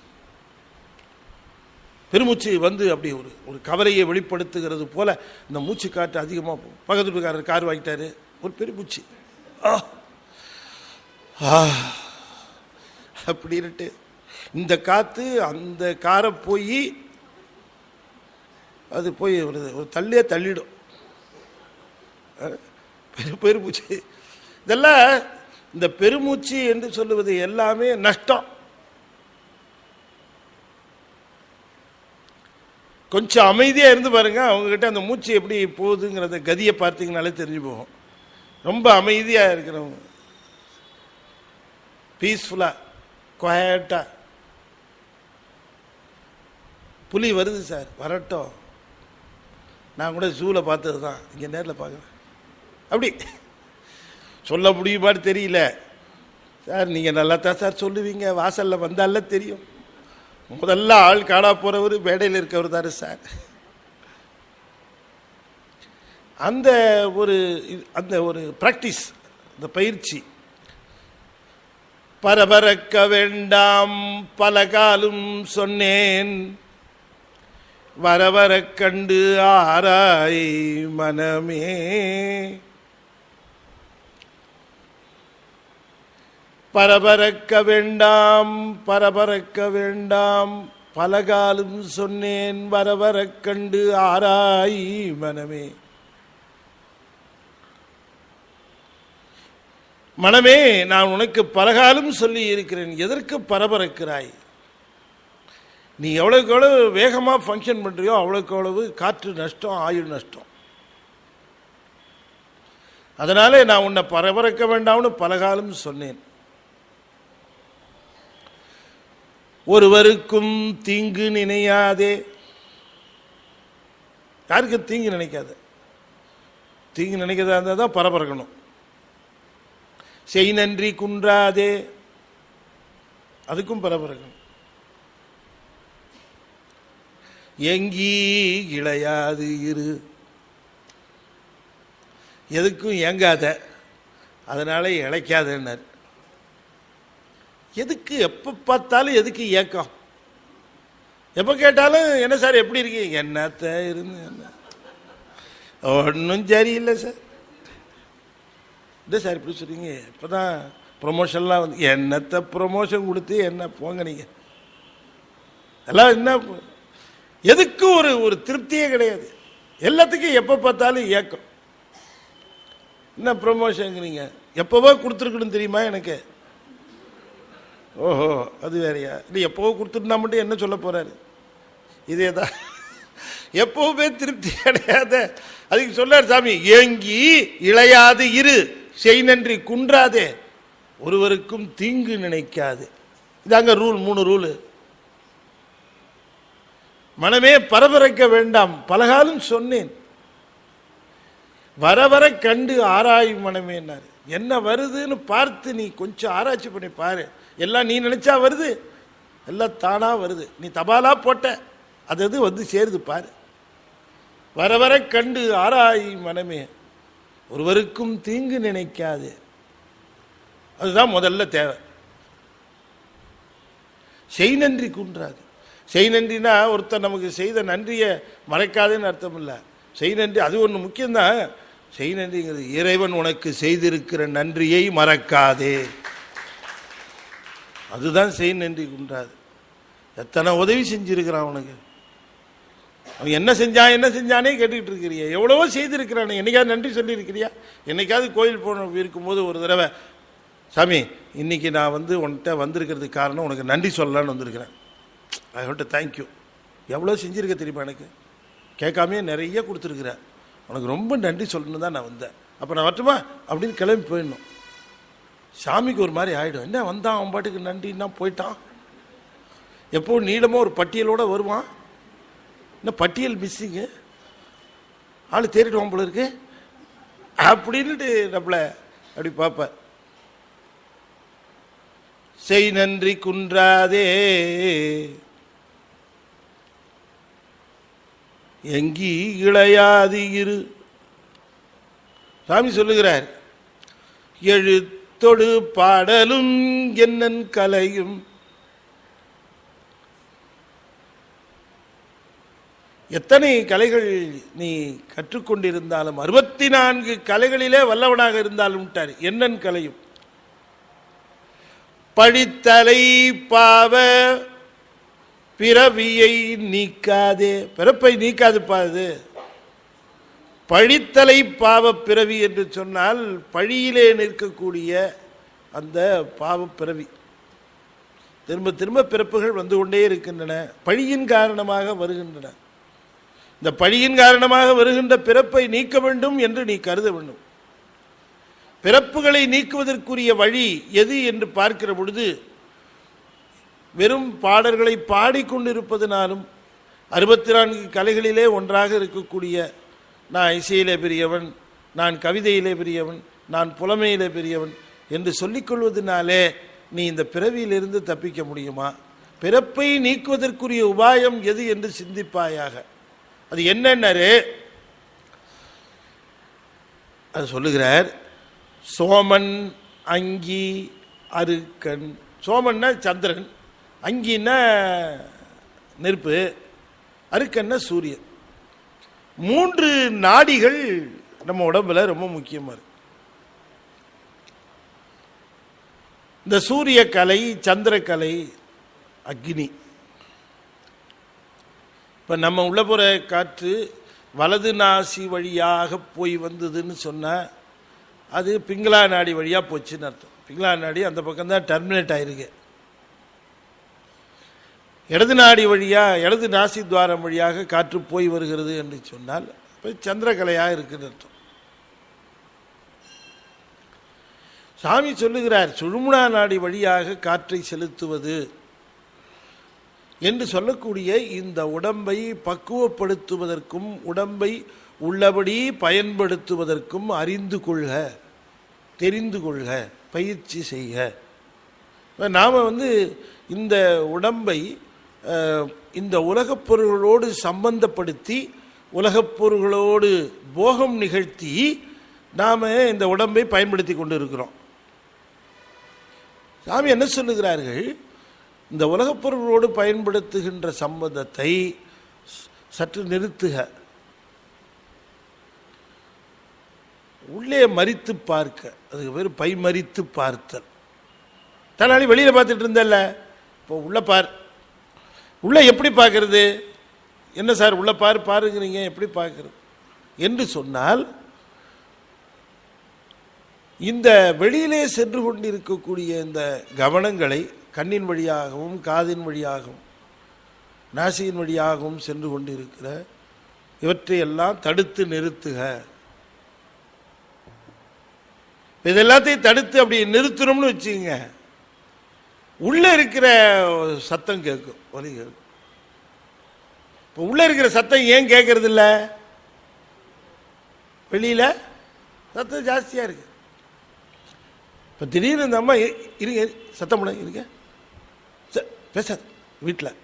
அப்படி ஒரு கவலையை வெளிப்படுத்துகிறது போல இந்த மூச்சு காற்று அதிகமாக போகும். பக்கத்து வீட்டுக்காரர் கார் வாங்கிட்டாரு, ஒரு பெருமூச்சு அப்படின்ட்டு இந்த காற்று அந்த காரை போய் அது போய் ஒரு தள்ளியே தள்ளிடும். பெருமூச்சு இதெல்லாம், இந்த பெருமூச்சு என்று சொல்லுவது எல்லாமே நஷ்டம். கொஞ்சம் அமைதியாக இருந்து பாருங்க, அவங்ககிட்ட அந்த மூச்சு எப்படி போகுதுங்கிறத கதியை பார்த்தீங்கனாலே தெரிஞ்சு போகும். ரொம்ப அமைதியாக இருக்கிறவங்க, பீஸ்ஃபுல்லாக குவாய்ட்டாக, புலி வருது சார், வரட்டும், நான் கூட ஜூவில் பார்த்தது தான், இங்கே நேரில் பார்க்குறேன், அப்படி சொல்ல முடியுமான்னு தெரியல சார். நீங்கள் நல்லா தான் சார் சொல்லுவீங்க, வாசலில் வந்தால தெரியும். முதல்ல ஆள் காணா போறவர் மேடையில் இருக்கவர் தானே சார். அந்த ஒரு பிராக்டிஸ், அந்த பயிற்சி. பரபரக்க வேண்டாம் பல காலும் சொன்னேன், வரவர கண்டு ஆராய் மனமே. பரபரக்க வேண்டாம் பலகாலும் சொன்னேன் வர வர கண்டு ஆராய் மனமே. மனமே, நான் உனக்கு பலகாலும் சொல்லி இருக்கிறேன், எதற்கு பரபரக்கிறாய்? நீ எவ்வளவுக்கு எவ்வளவு வேகமாக ஃபங்க்ஷன் பண்ணுறியோ அவ்வளோக்கு அவ்வளவு காற்று நஷ்டம், ஆயுள் நஷ்டம். அதனாலே நான் உன்னை பரபரக்க வேண்டாம்னு பலகாலம் சொன்னேன். ஒருவருக்கும் தீங்கு நினையாதே. யாருக்கும் தீங்கு நினைக்காத. தீங்கு நினைக்கிறதா இருந்தால் தான் பரபரக்கணும். செய் நன்றி குன்றாதே, அதுக்கும் பரபரக்கணும். எங்கி இளையாது இரு, எதுக்கும் ஏங்காத, அதனால இழைக்காதன்னார். எதுக்கு எப்போ பார்த்தாலும் எதுக்கு ஏக்கம்? எப்போ கேட்டாலும் என்ன சார் எப்படி இருக்கீங்க? என்னத்த இருந்து என்ன ஒன்றும் சரியில்லை சார். இல்லை சார் இப்படி சொல்றீங்க, இப்போ தான் ப்ரொமோஷன்லாம் வந்து என்னத்தை ப்ரொமோஷன் கொடுத்து என்ன போங்க நீங்கள் எல்லாம் என்ன, எதுக்கும் ஒரு திருப்தியே கிடையாது. எல்லாத்துக்கும் எப்போ பார்த்தாலும் ஏக்கம். என்ன ப்ரொமோஷனுங்கிறீங்க? எப்போவோ கொடுத்துருக்கணும் தெரியுமா எனக்கு? ஓஹோ, அது வேறையா? இல்லை எப்போவோ கொடுத்துருந்தா மட்டும் என்ன சொல்ல போகிறாரு? இதே தான் எப்போவுமே திருப்தி கிடையாத. அதுக்கு சொல்லார் சாமி, ஏங்கி இளையாது இரு, செய் நன்றி குன்றாதே, ஒருவருக்கும் தீங்கு நினைக்காது. இதாங்க ரூல், 3 ரூலு. மனமே பரபரக்க வேண்டாம், பலகாலம் சொன்னேன், வர வர கண்டு ஆராய் மனமேன்னாரு. என்ன வருதுன்னு பார்த்து நீ கொஞ்சம் ஆராய்ச்சி பண்ணி பாரு. எல்லாம் நீ நினைச்சா வருது, எல்லாம் தானா வருது. நீ தபாலா போட்ட, அது வந்து சேருது பாரு. வர வர கண்டு ஆராய் மனமே, ஒருவருக்கும் தீங்கு நினைக்காது. அதுதான் முதல்ல தேவை. செய் நன்றி குன்றாது. செய் நன்றினா ஒருத்தர் நமக்கு செய்த நன்றியை மறைக்காதுன்னு அர்த்தம் இல்லை. செய் நன்றி அது ஒன்று முக்கியம்தான். செய் நன்றிங்கிறது இறைவன் உனக்கு செய்திருக்கிற நன்றியை மறக்காதே, அதுதான் செய் நன்றி குன்றாது. எத்தனை உதவி செஞ்சிருக்கிறான் உனக்கு, அவன் என்ன செஞ்சானே கேட்டுக்கிட்டு இருக்கிறிய. எவ்வளவோ செய்திருக்கிறான், என்னைக்காவது நன்றி சொல்லியிருக்கிறியா? என்னைக்காவது கோயில் போன இருக்கும்போது ஒரு தடவை, சாமி இன்னைக்கு நான் வந்து உன்கிட்ட வந்திருக்கிறதுக்கு காரணம் உனக்கு நன்றி சொல்லலான்னு வந்திருக்கிறேன், ஐ ஹவ் டு தேங்க்யூ. எவ்வளோ செஞ்சுருக்க தெரியுமா எனக்கு? கேட்காமே நிறைய கொடுத்துருக்குறேன், உனக்கு ரொம்ப நன்றி சொல்லணும் தான் நான் வந்தேன். அப்போ நான் வரட்டுமா அப்படின்னு கிளம்பி போயிடணும். சாமிக்கு ஒரு மாதிரி ஆகிடும். என்ன வந்தான் அவன் பாட்டுக்கு நன்றின்னா போயிட்டான். எப்போ நீளமாக ஒரு பட்டியலோடு வருவான். என்ன பட்டியல் மிஸ்ஸிங்கு, ஆள் தேடிடுவான் போல இருக்கு அப்படின்னுட்டு நம்மளை அப்படி பார்ப்பார். செய் நன்றி குன்றாதே, எங்கி இளையாது இரு. சாமி சொல்லுகிறார், எழுத்தொடு பாடலும் என்னன் கலையும். எத்தனை கலைகள் நீ கற்றுக்கொண்டிருந்தாலும், 64 கலைகளிலே வல்லவனாக இருந்தாலும் என்னன் கலையும். படித்தலை பாவ பிறவியை நீக்காதே. பிறப்பை நீக்காது பாது. பழித்தலை பாவ பிறவி என்று சொன்னால் பழியிலே நிற்கக்கூடிய அந்த பாவ பிறவி. திரும்ப திரும்ப பிறப்புகள் வந்து கொண்டே இருக்கின்றன, பழியின் காரணமாக வருகின்றன. இந்த பழியின் காரணமாக வருகின்ற பிறப்பை நீக்க வேண்டும் என்று நீ கருத வேண்டும். பிறப்புகளை நீக்குவதற்குரிய வழி எது என்று பார்க்கிற பொழுது, வெறும் பாடல்களை பாடிக்கொண்டிருப்பதனாலும், 64 கலைகளிலே ஒன்றாக இருக்கக்கூடிய நான் இசையிலே பெரியவன், நான் கவிதையிலே பெரியவன், நான் புலமையிலே பெரியவன் என்று சொல்லிக்கொள்வதனாலே நீ இந்த பிறவியிலிருந்து தப்பிக்க முடியுமா? பிறப்பை நீக்குவதற்குரிய உபாயம் எது என்று சிந்திப்பாயாக. அது என்னன்னாரு அது சொல்லுகிறார். சோமன் அங்கி அருக்கன். சோமன்னா சந்திரன், அங்கின்னா நெருப்பு, அருக்கன்னா சூரியன். 3 நாடிகள் நம்ம உடம்புல ரொம்ப முக்கியமாக இருக்கு. இந்த சூரிய கலை, சந்திர கலை, அக்னி, இப்போ நம்ம உள்ள போகிற காற்று வலது நாசி வழியாக போய் வந்ததுன்னு சொன்னால் அது பிங்களா நாடி வழியாக போச்சுன்னு அர்த்தம். பிங்களா நாடி அந்த பக்கம் தான் டெர்மினேட் ஆகிருக்கு. இடது நாடி வழியாக, இடது நாசி துவாரம் வழியாக காற்று போய் வருகிறது என்று சொன்னால் இப்போ சந்திரகலையாக இருக்குன்னு அர்த்தம். சாமி சொல்லுகிறார், சுழுமுனா நாடி வழியாக காற்றை செலுத்துவது என்று சொல்லக்கூடிய இந்த உடம்பை பக்குவப்படுத்துவதற்கும் உடம்பை உள்ளபடி பயன்படுத்துவதற்கும் அறிந்து கொள்க, தெரிந்து கொள்க, பயிற்சி செய்க. நாம் இந்த உடம்பை இந்த உலகப் பொருள்களோடு சம்பந்தப்படுத்தி உலகப் பொருள்களோடு போகம் நிகழ்த்தி நாம் இந்த உடம்பை பயன்படுத்தி கொண்டு இருக்கிறோம். சாமி என்ன சொல்லுகிறார்கள், இந்த உலகப் பொருள்களோடு பயன்படுத்துகின்ற சம்பந்தத்தை சற்று நிறுத்துக, உள்ளே மறித்து பார்க்க. அதுக்கு பேர் பை மறித்து பார்த்தல். தனாலி வெளியில் பார்த்துட்டு இருந்தல்ல, இப்போ உள்ள பார். உள்ள எப்படி பார்க்கறது? என்ன சார் உள்ள பாருங்கிறீங்க, எப்படி பார்க்கறது என்று சொன்னால், இந்த வெளியிலே சென்று கொண்டிருக்கக்கூடிய இந்த கவனங்களை கண்ணின் வழியாகவும் காதின் வழியாகவும் நாசியின் வழியாகவும் சென்று கொண்டிருக்கிற இவற்றையெல்லாம் தடுத்து நிறுத்துக. இதெல்லாத்தையும் தடுத்து அப்படி நிறுத்தணும்னு வச்சுங்க, உள்ள இருக்கிற சத்தம் கேட்கும், ஒலி கேட்கும். இப்போ உள்ள இருக்கிற சத்தம் ஏன் கேட்கறது இல்லை? வெளியில சத்தம் ஜாஸ்தியா இருக்கு. இப்போ திடீர்னு இந்த அம்மா இருங்க, சத்தம் பண்ண இருங்க, பேசாது. வீட்டில்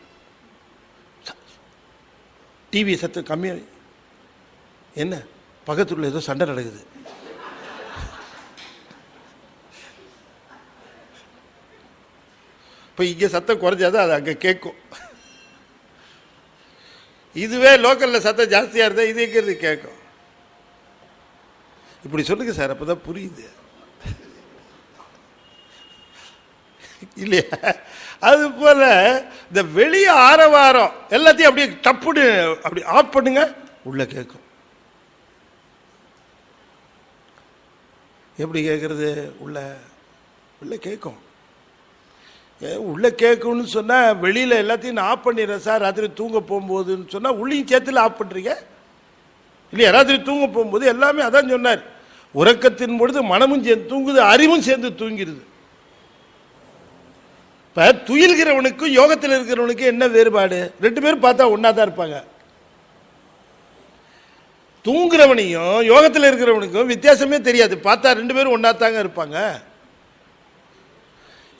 டிவி சத்தம் கம்மியாக, என்ன பக்கத்துல ஏதோ சண்டை நடக்குது. இப்போ இங்கே சத்தம் குறைஞ்சாதான் அது அங்கே கேட்கும். இதுவே லோக்கலில் சத்தம் ஜாஸ்தியாக இருந்தால் இது எங்கிறது கேட்கும். இப்படி சொல்லுங்க சார், அப்போ தான் புரியுது இல்லையா? அது போல இந்த வெளிய ஆரவாரம் எல்லாத்தையும் அப்படியே டப்புன்னு அப்படி ஆஃப் பண்ணுங்க, உள்ள கேட்கும். எப்படி கேட்கறது? உள்ள கேட்கும். உள்ள கேட்கும்னு சொன்னால் வெளியில் எல்லாத்தையும் நான் ஆஃப் பண்ணிடுறேன் சார், ராத்திரி தூங்க போகும்போதுன்னு சொன்னால் உள்ளியும் சேர்த்துல ஆஃப் பண்ணுறீங்க இல்லையா? ராத்திரி தூங்க போகும்போது எல்லாமே அதான் சொன்னார், உறக்கத்தின் பொழுது மனமும் சேர்ந்து தூங்குது, அறிவும் சேர்ந்து தூங்கிடுது. இப்போ துயில்கிறவனுக்கும் யோகத்தில் இருக்கிறவனுக்கும் என்ன வேறுபாடு? ரெண்டு பேரும் பார்த்தா ஒன்றா தான் இருப்பாங்க. தூங்குறவனையும் யோகத்தில் இருக்கிறவனுக்கும் வித்தியாசமே தெரியாது, பார்த்தா ரெண்டு பேரும் ஒன்றா தாங்க இருப்பாங்க.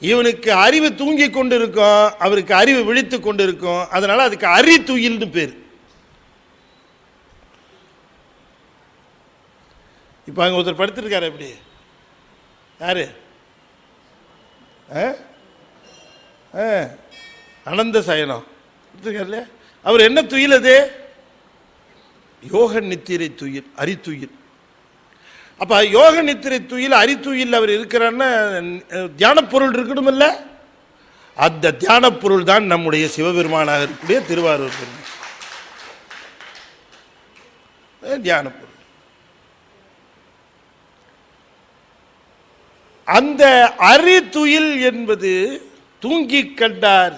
இவனுக்கு அறிவு தூங்கி கொண்டு இருக்கும், அவருக்கு அறிவு விழித்து கொண்டு இருக்கும். அதனால அதுக்கு அறி துயில்னு பேர். இப்ப அங்க ஒருத்தர் படுத்திருக்காரு, எப்படி? யாரு? அனந்த சயனம் படுத்திருக்காருல்ல, அவர் என்ன துயில்? அது யோக நித்திரை துயில், அரித்துயில். அப்ப யோக நித்திரை துயில் அரித்துயில் அவர் இருக்கிறான்னா தியான பொருள் இருக்கணும் இல்ல? அந்த தியான பொருள் தான் நம்முடைய சிவபெருமானாக இருக்கக்கூடிய திருவாரூர் பெருமாள் தியான பொருள். அந்த அரித்துயில் என்பது தூங்கி கண்டார்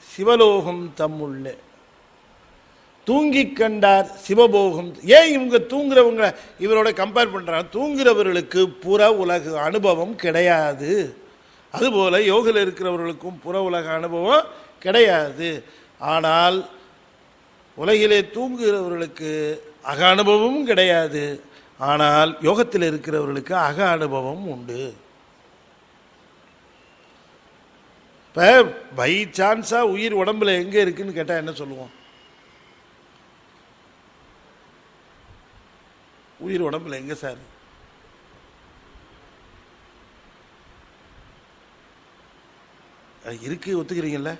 சிவலோகம் தம்முள்ளே, தூங்கி கண்டார் சிவபோகம். ஏன் இவங்க தூங்குறவங்க இவரோட கம்பேர் பண்றாங்க? தூங்குறவர்களுக்கு புற உலக அனுபவம் கிடையாது, அதுபோல யோகில் இருக்கிறவர்களுக்கும் புற உலக அனுபவம் கிடையாது. ஆனால் உலகிலே தூங்குகிறவர்களுக்கு அக அனுபவமும் கிடையாது, ஆனால் யோகத்தில் இருக்கிறவர்களுக்கு அக அனுபவம் உண்டு. இப்போ பை சான்ஸா உயிர் உடம்புல எங்க இருக்குன்னு கேட்டா என்ன சொல்லுவோம்? உயிர் உடம்புல எங்க சார்? இருக்கு, ஒத்துக்கிறீங்கல்ல?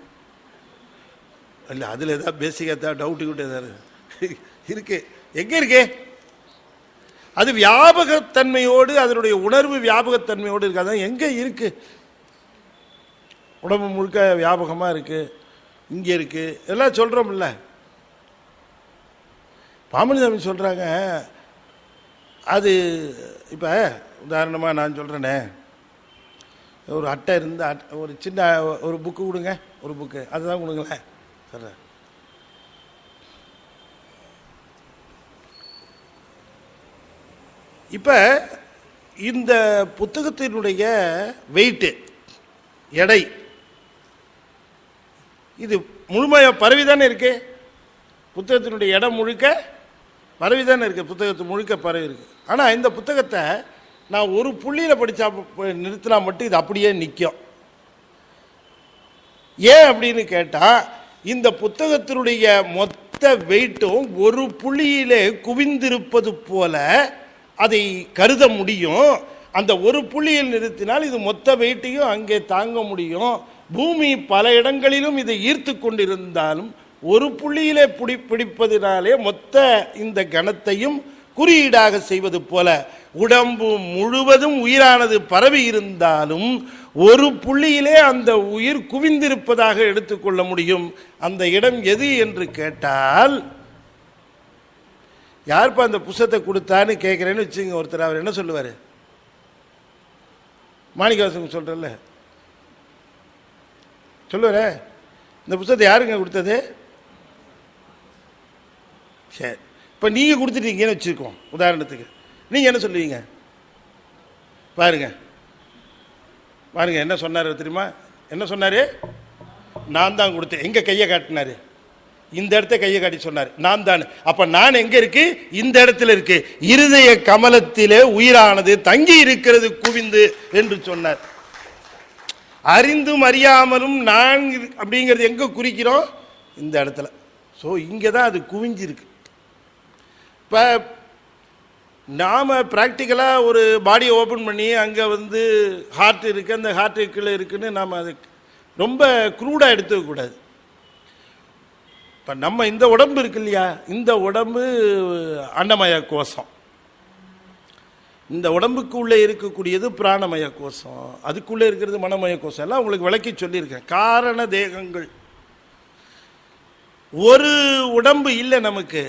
இல்ல அதுல ஏதாவது பேசிக்கா டவுட் கிட்ட ஏதாவது இருக்கு? எங்க இருக்கு? அது வியாபகத்தன்மையோடு, அதனுடைய உணர்வு வியாபகத்தன்மையோடு இருக்காது. எங்க இருக்கு? உடம்பு முழுக்க வியாபகமா இருக்கு, இங்க இருக்கு, எல்லாம் சொல்றோம்ல. பாமணிசாமி சொல்கிறாங்க, அது இப்போ உதாரணமாக நான் சொல்கிறேனே, ஒரு அட்டை இருந்து ஒரு சின்ன ஒரு புக்கு கொடுங்க, ஒரு புக்கு அதுதான் கொடுங்களேன் சார். இப்போ இந்த புத்தகத்தினுடைய வெயிட்டு, எடை, இது முழுமையாக பரவிதானே இருக்கு. புத்தகத்தினுடைய இடம் முழுக்க பரவிதானே இருக்கு, புத்தகத்து முழுக்க பரவி இருக்கு. ஆனால் இந்த புத்தகத்தை நான் ஒரு புள்ளியில் படித்தா நிறுத்தினா மட்டும் இது அப்படியே நிற்கும். ஏன் அப்படின்னு கேட்டால், இந்த புத்தகத்தினுடைய மொத்த வெயிட்டும் ஒரு புள்ளியிலே குவிந்திருப்பது போல அதை கருத முடியும். அந்த ஒரு புள்ளியில் நிறுத்தினால் இது மொத்த வெயிட்டையும் அங்கே தாங்க முடியும். பூமி பல இடங்களிலும் இதை ஈர்த்து கொண்டிருந்தாலும் ஒரு புள்ளியிலே பிடிப்பதினாலே மொத்த இந்த கணத்தையும் குறியீடாக செய்வது போல உடம்பு முழுவதும் உயிரானது பரவி இருந்தாலும் ஒரு புள்ளியிலே அந்த உயிர் குவிந்திருப்பதாக எடுத்துக்கொள்ள முடியும். அந்த இடம் எது என்று கேட்டால், யாருப்பா அந்த புத்தகத்தை கொடுத்தான்னு கேட்குறேன்னு வச்சுங்க ஒருத்தர், அவர் என்ன சொல்லுவார்? மாணிக்கவாசகம் சொல்கிறல்ல சொல்லுவார, இந்த புத்தகத்தை யாருங்க கொடுத்தது? சரி, இப்போ நீங்கள் கொடுத்துட்டீங்கன்னு வச்சுருக்கோம். உதாரணத்துக்கு நீங்கள் என்ன சொல்லுவீங்க? பாருங்க பாருங்க என்ன சொன்னார் தெரியுமா? என்ன சொன்னார்? நான் தான் கொடுத்தேன். எங்கே கையை காட்டினார்? இந்த இடத்த கையை காட்டி சொன்னார், நான் தான். அப்ப நான் எங்க இருக்கு? இந்த இடத்துல இருக்கு. இருதய கமலத்திலே உயிரானது தங்கி இருக்கிறது குவிந்து என்று சொன்னார். அறிந்தும் அறியாமலும் நான் அப்படிங்கிறது எங்க குறிக்கிறோம்? இந்த இடத்துல. ஸோ இங்கே தான் அது குவிஞ்சிருக்கு. இப்போ நாம் ப்ராக்டிக்கலாக ஒரு பாடியை ஓப்பன் பண்ணி அங்கே வந்து ஹார்ட் இருக்குது, அந்த ஹார்ட்டுக்குள்ளே இருக்குன்னு நாம் அது ரொம்ப க்ரூடாக எடுத்துக்கக்கூடாது. இப்போ நம்ம இந்த உடம்பு இருக்கு இல்லையா, இந்த உடம்பு அன்னமய கோஷம், இந்த உடம்புக்கு உள்ளே இருக்கக்கூடியது பிராணமய கோஷம், அதுக்குள்ளே இருக்கிறது மனமய கோஷம். எல்லாம் உங்களுக்கு விளக்கி சொல்லியிருக்கேன். காரண தேகங்கள். ஒரு உடம்பு இல்லை நமக்கு,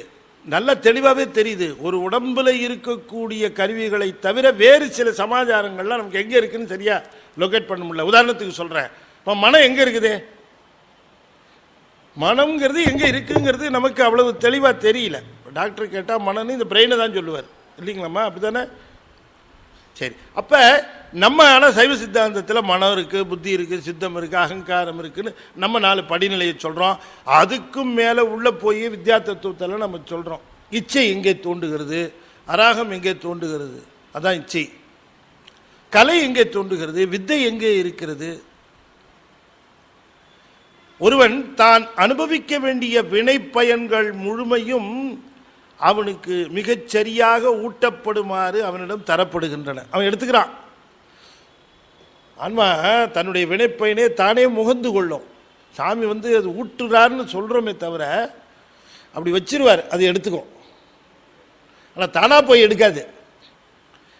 நல்ல தெளிவாகவே தெரியுது. ஒரு உடம்புல இருக்கக்கூடிய கருவிகளை தவிர வேறு சில சமாச்சாரங்கள்லாம் நமக்கு எங்கே இருக்குன்னு சரியா லொகேட் பண்ண முடியல. உதாரணத்துக்கு சொல்கிறேன், இப்போ மனம் எங்கே இருக்குது? மனம்ங்கிறது எங்கே இருக்குங்கிறது நமக்கு அவ்வளவு தெளிவாக தெரியல. டாக்டர் கேட்டால் மனம்னு இந்த பிரெயினை தான் சொல்லுவார் இல்லைங்களாம்மா, அப்படி தானே? சரி, அப்போ நம்ம ஆனால் சைவ சித்தாந்தத்தில் மனம் இருக்குது, புத்தி இருக்குது, சித்தம் இருக்குது, அகங்காரம் இருக்குன்னு நம்ம 4 படிநிலையை சொல்கிறோம். அதுக்கும் மேலே உள்ளே போய் வித்யா தத்துவத்தில் நம்ம சொல்கிறோம். இச்சை எங்கே தோன்றுகிறது? அராகம் எங்கே தோன்றுகிறது? அதான் இச்சை. கலை எங்கே தோன்றுகிறது? வித்தை எங்கே இருக்கிறது? ஒருவன் தான் அனுபவிக்க வேண்டிய வினை பயன்கள் முழுமையும் அவனுக்கு மிகச்சரியாக ஊட்டப்படுமாறு அவனிடம் தரப்படுகின்றன. அவன் எடுத்துக்கிறான். ஆன்மா தன்னுடைய வினைப்பயனே தானே முகந்து கொள்ளும். சாமி வந்து அது ஊட்டுறாருன்னு சொல்கிறோமே தவிர அப்படி வச்சிருவார், அது எடுத்துக்கும். ஆனால் தானாக போய் எடுக்காது,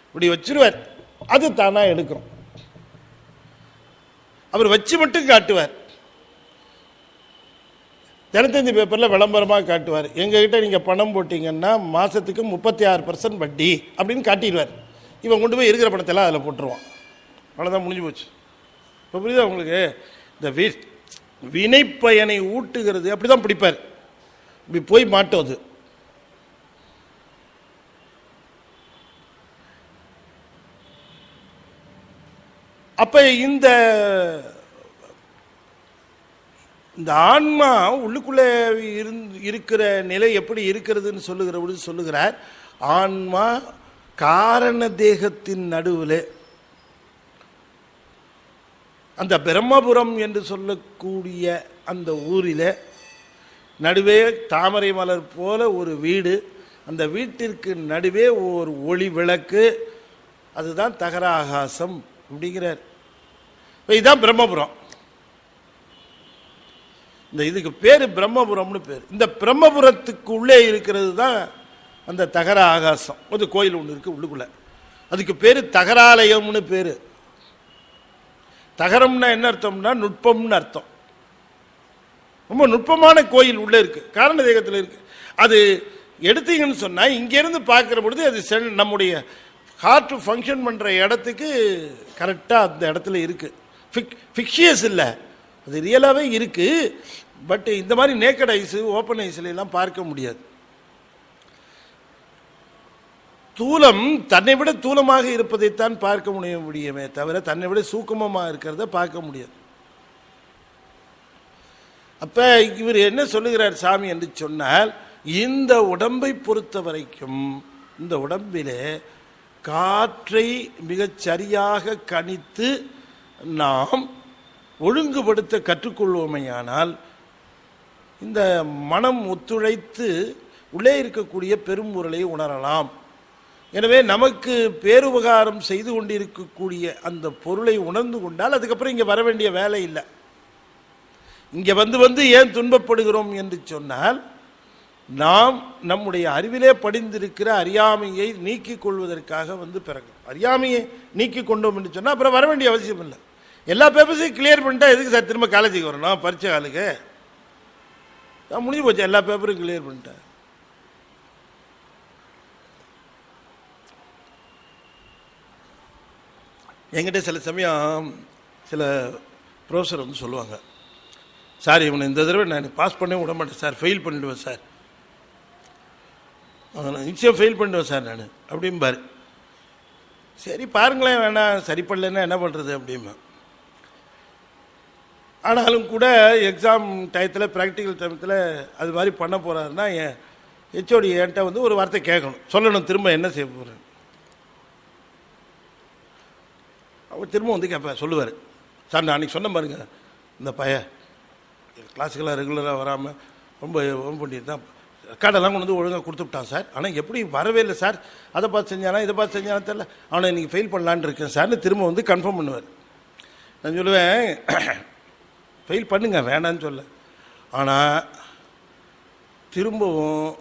இப்படி வச்சிருவார், அது தானாக எடுக்கும். அவர் வச்சு மட்டும் காட்டுவார். தினத்தந்தி பேப்பரில் விளம்பரமாக காட்டுவார், எங்ககிட்ட நீங்கள் பணம் போட்டிங்கன்னா மாதத்துக்கு 36% வட்டி அப்படின்னு காட்டிடுவார். இவன் கொண்டு போய் இருக்கிற பணத்தெல்லாம் அதில் போட்டுருவான். அவ்வளோதான், முடிஞ்சு போச்சு. இப்போ புரியுதா உங்களுக்கு? இந்த வினைப்பயனை ஊட்டுகிறது அப்படி தான் பிடிப்பார். இப்படி போய் மாட்டோம். அது அப்போ இந்த ஆன்மா உள்ளுக்குள்ளே இருக்கிற நிலை எப்படி இருக்கிறதுன்னு சொல்லுகிற பொழுது சொல்லுகிறார், ஆன்மா காரண தேகத்தின் நடுவில் அந்த பிரம்மபுரம் என்று சொல்லக்கூடிய அந்த ஊரில் நடுவே தாமரை மலர் போல ஒரு வீடு, அந்த வீட்டிற்கு நடுவே ஒரு ஒளி விளக்கு, அதுதான் தகர ஆகாசம் அப்படிங்கிறார். இதுதான் பிரம்மபுரம். இந்த இதுக்கு பேர் பிரம்மபுரம்னு பேர். இந்த பிரம்மபுரத்துக்கு உள்ளே இருக்கிறது தான் அந்த தகர ஆகாசம். ஒரு கோயில் ஒன்று இருக்குது உள்ளுக்குள்ள, அதுக்கு பேர் தகராலயம்னு பேர். தகரம்னா என்ன அர்த்தம்னா நுட்பம்னு அர்த்தம். ரொம்ப நுட்பமான கோயில் உள்ளே இருக்கு, காரண தேகத்தில் இருக்கு. அது எடுத்தீங்கன்னு சொன்னால் இங்கேருந்து பார்க்குற பொழுது அது நம்முடைய ஹார்ட் ஃபங்க்ஷன் பண்ணுற இடத்துக்கு கரெக்டாக அந்த இடத்துல இருக்குது. ஃபிக்ஷியஸ் இல்லை, அது ரியலாகவே இருக்குது. பட் இந்த மாதிரி நேக்கட் ஐஸு ஓப்பன் ஐஸ்லாம் பார்க்க முடியாது. தூலம் தன்னை விட தூலமாக இருப்பதைத்தான் பார்க்க முடியுமே தவிர தன்னை விட சூக்குமமாக இருக்கிறத பார்க்க முடியாது. அப்போ இவர் என்ன சொல்லுகிறார் சாமி என்று சொன்னால், இந்த உடம்பை பொறுத்த வரைக்கும் இந்த உடம்பிலே காற்றை மிகச் சரியாக கணித்து நாம் ஒழுங்குபடுத்த கற்றுக்கொள்வோமையானால் இந்த மனம் ஒத்துழைத்து உள்ளே இருக்கக்கூடிய பெரும்பொருளை உணரலாம். எனவே நமக்கு பேருபகாரம் செய்து கொண்டிருக்கக்கூடிய அந்த பொருளை உணர்ந்து கொண்டால் அதுக்கப்புறம் இங்கே வர வேண்டிய வேலை இல்லை. இங்கே வந்து ஏன் துன்பப்படுகிறோம் என்று சொன்னால், நாம் நம்முடைய அறிவிலே படிந்திருக்கிற அறியாமையை நீக்கிக் கொள்வதற்காக பிறகு அறியாமையை நீக்கி கொண்டோம் என்று சொன்னால் அப்புறம் வர வேண்டிய அவசியம் இல்லை. எல்லா பேப்பர்ஸையும் கிளியர் பண்ணிட்டா எதுக்கு சார் திரும்ப காலேஜுக்கு வரணும்? பரீட்சை காலுக்கு முடிஞ்சு போச்சு, எல்லா பேப்பரும் கிளியர் பண்ணிட்டேன். என்கிட்ட சில சமயம் சில ப்ரொஃபஸர் சொல்லுவாங்க, சார் இவனை இந்த தடவை நான் பாஸ் பண்ணவே விட மாட்டேன் சார், ஃபெயில் பண்ணிவிடுவேன் சார், நான் நிச்சயம் ஃபெயில் பண்ணிடுவேன் சார் நான் அப்படிம்பாரு. சரி பாருங்களேன், வேணாம் சரி பண்ணலன்னா என்ன பண்ணுறது அப்படிமா. ஆனாலும் கூட எக்ஸாம் டயத்தில் ப்ராக்டிக்கல் டைமத்தில் அது மாதிரி பண்ண போகிறாருன்னா என் ஹெச்ஓடி என்கிட்ட ஒரு வார்த்தை கேட்கணும், சொல்லணும் திரும்ப என்ன செய்ய போகிறேன். அவர் திரும்ப கேட்பேன், சொல்லுவார், சார் நான் அன்றைக்கி சொன்ன பாருங்க, இந்த பையன் கிளாஸுக்கெல்லாம் ரெகுலராக வராமல் ரொம்ப பண்ணிட்டு தான் ரெக்கார்டெல்லாம் கொண்டு ஒழுங்காக கொடுத்துட்டான் சார், ஆனால் எப்படி வரவே இல்லை சார், அதை பார்த்து செஞ்சானா இதை பார்த்து செஞ்சானா தெரியல, அவனை இன்றைக்கி ஃபெயில் பண்ணலான்னு இருக்கேன் சார்னு திரும்ப கன்ஃபார்ம் பண்ணுவார். நான் சொல்லுவேன், ஃபெயில் பண்ணுங்க வேண்டான்னு சொல்ல, ஆனால் திரும்பவும்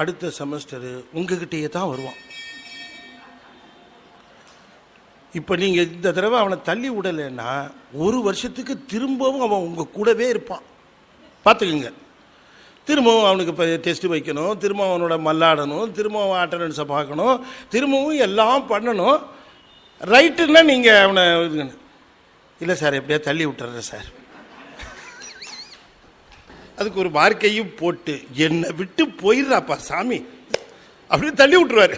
அடுத்த செமஸ்டரு உங்ககிட்டயே தான் வருவான். இப்போ நீங்கள் இந்த தடவை அவனை தள்ளி விடலைன்னா ஒரு வருஷத்துக்கு திரும்பவும் அவன் உங்கள் கூடவே இருப்பான். பார்த்துக்குங்க, திரும்பவும் அவனுக்கு இப்போ டெஸ்ட்டு வைக்கணும், திரும்பவும் அவனோட மல்லாடணும், திரும்பவும் அட்டண்டன்ஸை பார்க்கணும், திரும்பவும் எல்லாம் பண்ணணும். ரைட்டுன்னா நீங்கள் அவனை இல்லை சார் எப்படியா தள்ளி விட்டுறேன் சார், அதுக்கு ஒரு மார்க்கையும் போட்டு என்னை விட்டு போயிடுறாப்பா சாமி அப்படின்னு தள்ளி விட்டுருவாரு.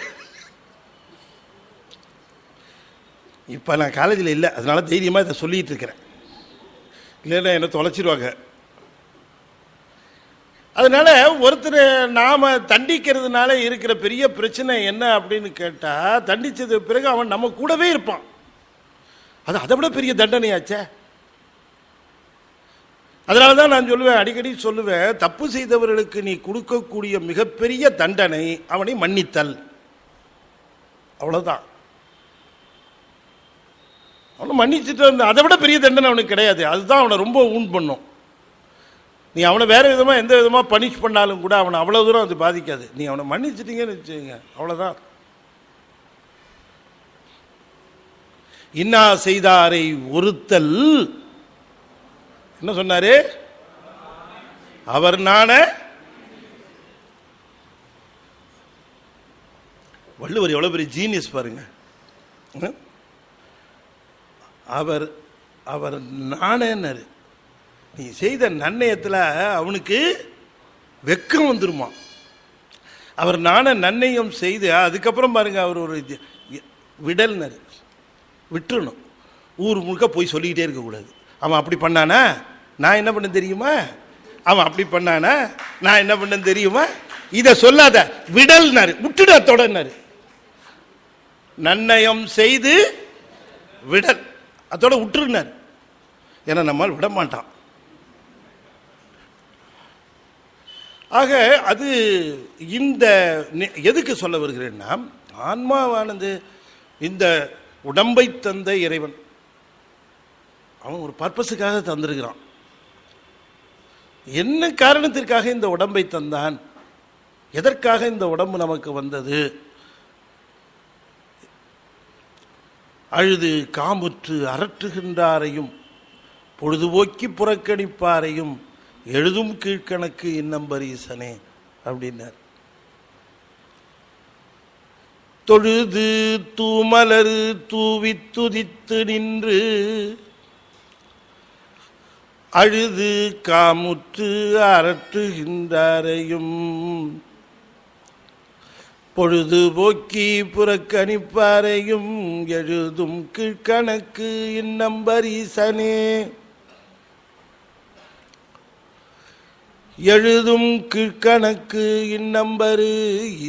இப்போ நான் காலேஜில் இல்லை, அதனால தைரியமாக இதை சொல்லிகிட்டு இருக்கிறேன், இல்லைன்னா என்னை தொலைச்சிடுவாங்க. அதனால ஒருத்தர் நாம் தண்டிக்கிறதுனால இருக்கிற பெரிய பிரச்சனை என்ன அப்படின்னு கேட்டால், தண்டித்தது பிறகு அவன் நம்ம கூடவே இருப்பான், அது அதை விட பெரிய தண்டனையாச்சே. அதனால தான் நான் சொல்லுவேன், அடிக்கடி சொல்லுவேன், தப்பு செய்தவர்களுக்கு நீ கொடுக்கக்கூடிய மிகப்பெரிய தண்டனை அவனை மன்னித்தல், அவ்வளோதான். அவனை மன்னிச்சுட்டு வந்து அதை விட பெரிய தண்டனை அவனுக்கு கிடையாது. அதுதான் அவனை ரொம்ப ஊன் பண்ணும். நீ அவனை வேறு விதமாக எந்த விதமாக பனிஷ் பண்ணாலும் கூட அவனை அவ்வளோ தூரம் அது பாதிக்காது. நீ அவனை மன்னிச்சிட்டீங்கன்னு வச்சுக்கோங்க, அவ்வளோதான். இன்னா செய்தாரை ஒருத்தல் என்ன சொன்னாரு, அவர் நாண. வள்ளுவர் எவ்வளோ பெரிய ஜீனியஸ் பாருங்க. அவர் அவர் நாணேன்னாரு. நீ செய்த நன்னயத்தில் அவனுக்கு வெக்கம் வந்துருமா. அவர் நாண நன்னயம் செய்து அதுக்கப்புறம் பாருங்க, அவர் ஒரு விடல்னாரு, விட்டுறணும். ஊர் முழுக்க போய் சொல்லிக்கிட்டே இருக்கக்கூடாது. அவன் அப்படி பண்ணானா நான் என்ன பண்ண தெரியுமா, அவன் அப்படி பண்ணானா நான் என்ன பண்ண தெரியுமா, இதை சொல்லாத, விடல்னாரு, விட்டுடு அத்தோடனாரு. நன்னயம் செய்து விடல், அதோட விட்டுருனார். ஏன்னா நம்மால் விட மாட்டான். ஆக அது இந்த எதுக்கு சொல்ல வருகிறேன்னா, ஆன்மாவானது இந்த உடம்பை தந்த இறைவன் அவன் ஒரு பர்பஸுக்காக தந்திருக்கிறான். என்ன காரணத்திற்காக இந்த உடம்பை தந்தான், எதற்காக இந்த உடம்பு நமக்கு வந்தது, அழுது காமுற்று அரற்றுகின்றாரையும் பொழுதுபோக்கி புறக்கணிப்பாரையும் எழுதும் கீழ்கணக்கு இன்னம்பரீசனே அப்படின்னார். தொழுது தூமலரு தூவி துதித்து நின்று அழுது காமுற்று அரற்றுகின்றாரையும் பொழுதுபோக்கி புறக்கணிப்பாரையும் எழுதும் கீழ்கணக்கு இன்னம்பரீசனே. எழுதும் கீழ்கணக்கு இன்னம்பரு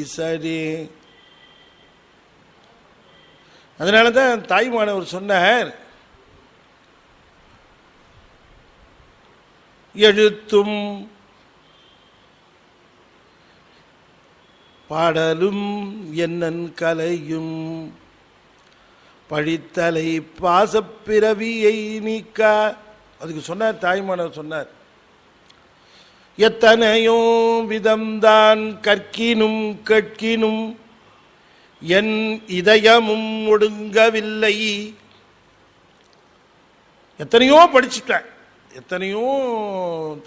ஈசனே. அதனாலதான் தாய்மானவர் சொன்னார், எழுத்தும் பாடலும் என்னன் கலையும் பழித்தலை பாசப்பிறவியை நீக்க. அதுக்கு சொன்னார் தாய்மானவர் சொன்னார், எத்தனையோ விதம்தான் கற்கினும் கேட்கினும் என் இதயமும் ஒடுங்கவில்லை. எத்தனையோ படிச்சுட்டேன், எத்தனையோ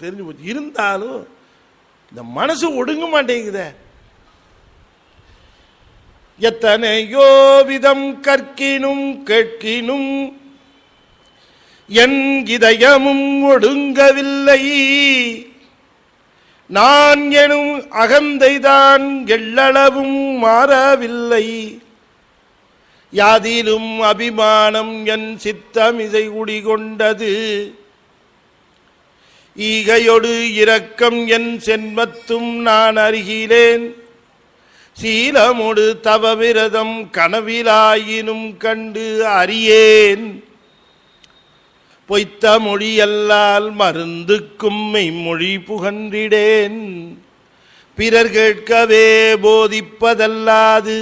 தெரிஞ்சு போச்சு, இருந்தாலும் இந்த மனசு ஒடுங்க மாட்டேங்குத. எத்தனையோ விதம் கற்கினும் கேட்கினும் என் இதயமும் ஒடுங்கவில்லை. நான் எனும் அகந்தைதான் எள்ளளவும் மாறவில்லை. யாதிலும் அபிமானம் என் சித்தமிசை குடிகொண்டது. ஈகையொடு இரக்கம் என் சென்மத்தும் நான் அறிகிலேன். சீலமொடு தவவிரதம் கனவிலாயினும் கண்டு அறியேன். பொய்த்த மொழியல்லால் மருந்துக்கும் மெய்மொழி புகன்றிடேன். பிறர் கேட்கவே போதிப்பதல்லாது